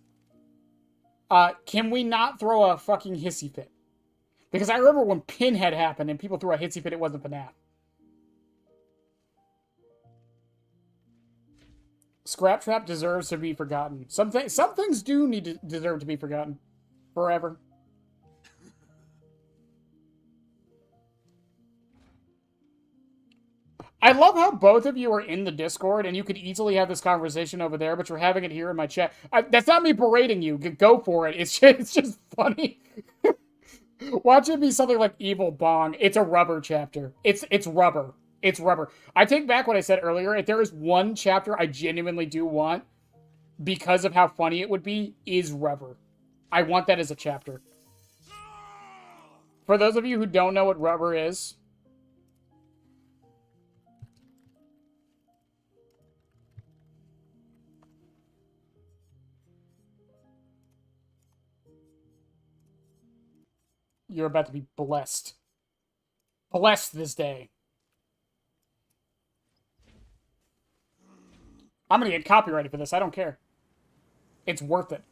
can we not throw a fucking hissy fit? Because I remember when Pinhead happened and people threw a hissy fit, it wasn't FNAF. Scrap Trap deserves to be forgotten. Some things do deserve to be forgotten. Forever. I love how both of you are in the Discord, and you could easily have this conversation over there, but you're having it here in my chat. That's not me berating you. Go for it. It's just funny. Watch it be something like Evil Bong. It's a rubber chapter. It's rubber. It's rubber. I take back what I said earlier. If there is one chapter I genuinely do want, because of how funny it would be, is rubber. I want that as a chapter. For those of you who don't know what rubber is, you're about to be blessed. Blessed this day. I'm gonna get copyrighted for this. I don't care. It's worth it.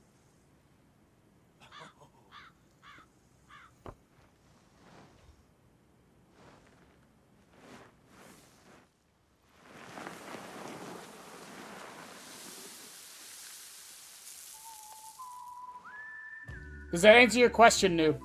Does that answer your question, noob?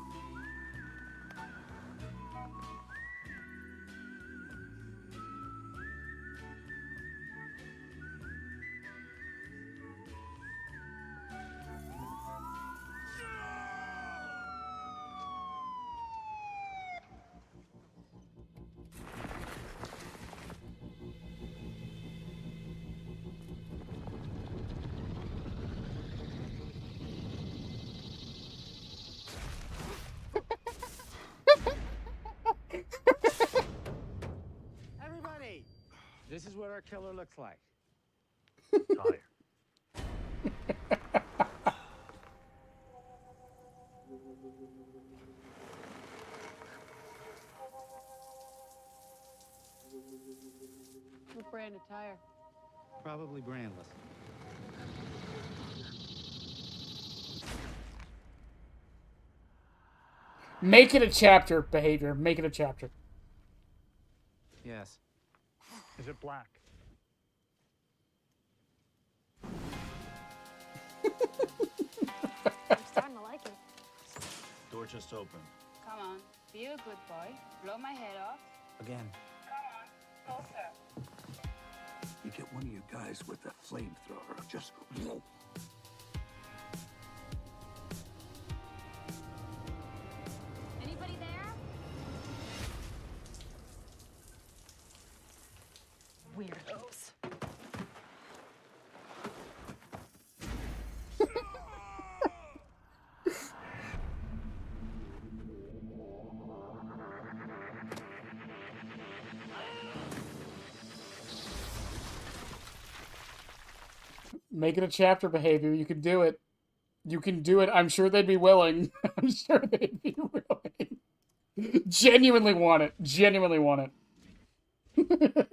Everybody, this is what our killer looks like. Tired. What brand of tire? Probably brandless. Make it a chapter, behavior. Make it a chapter. Yes. Is it black? I'm starting to like it. Door just open. Come on, be a good boy. Blow my head off. Again. Come on, closer. You get one of you guys with a flamethrower, just Anybody there? Weirdos. Make it a chapter, behavior. You can do it. You can do it. I'm sure they'd be willing. I'm sure they'd be willing. Genuinely want it. Genuinely want it.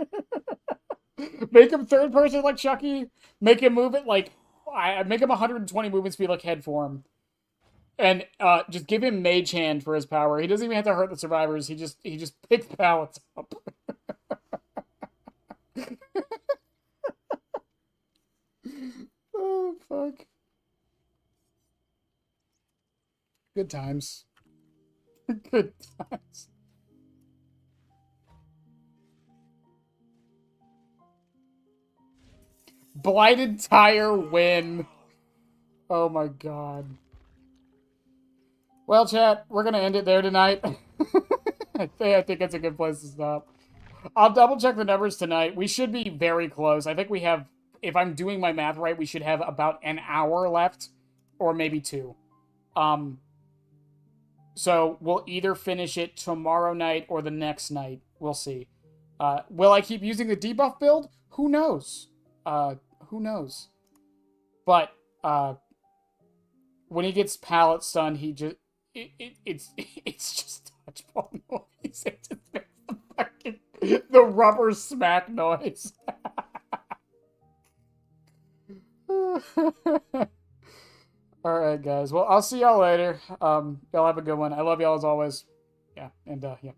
Make him third person like Chucky. Make him move it like... I make him 120 movement speed like head form. And just give him mage hand for his power. He doesn't even have to hurt the survivors. He just picks pallets up. Oh, fuck. Good times. Good times. Blighted tire win. Oh my god. Well, chat, we're gonna end it there tonight. I think it's a good place to stop. I'll double check the numbers tonight. We should be very close. I think we have, if I'm doing my math right, we should have about an hour left, or maybe 2. So we'll either finish it tomorrow night or the next night. We'll see. Will I keep using the debuff build? Who knows? Who knows? But when he gets pallet stun, he just it's just touchball noise. It just makes the rubber smack noise. All right, guys. Well, I'll see y'all later. Y'all have a good one. I love y'all as always. Yeah, and yeah.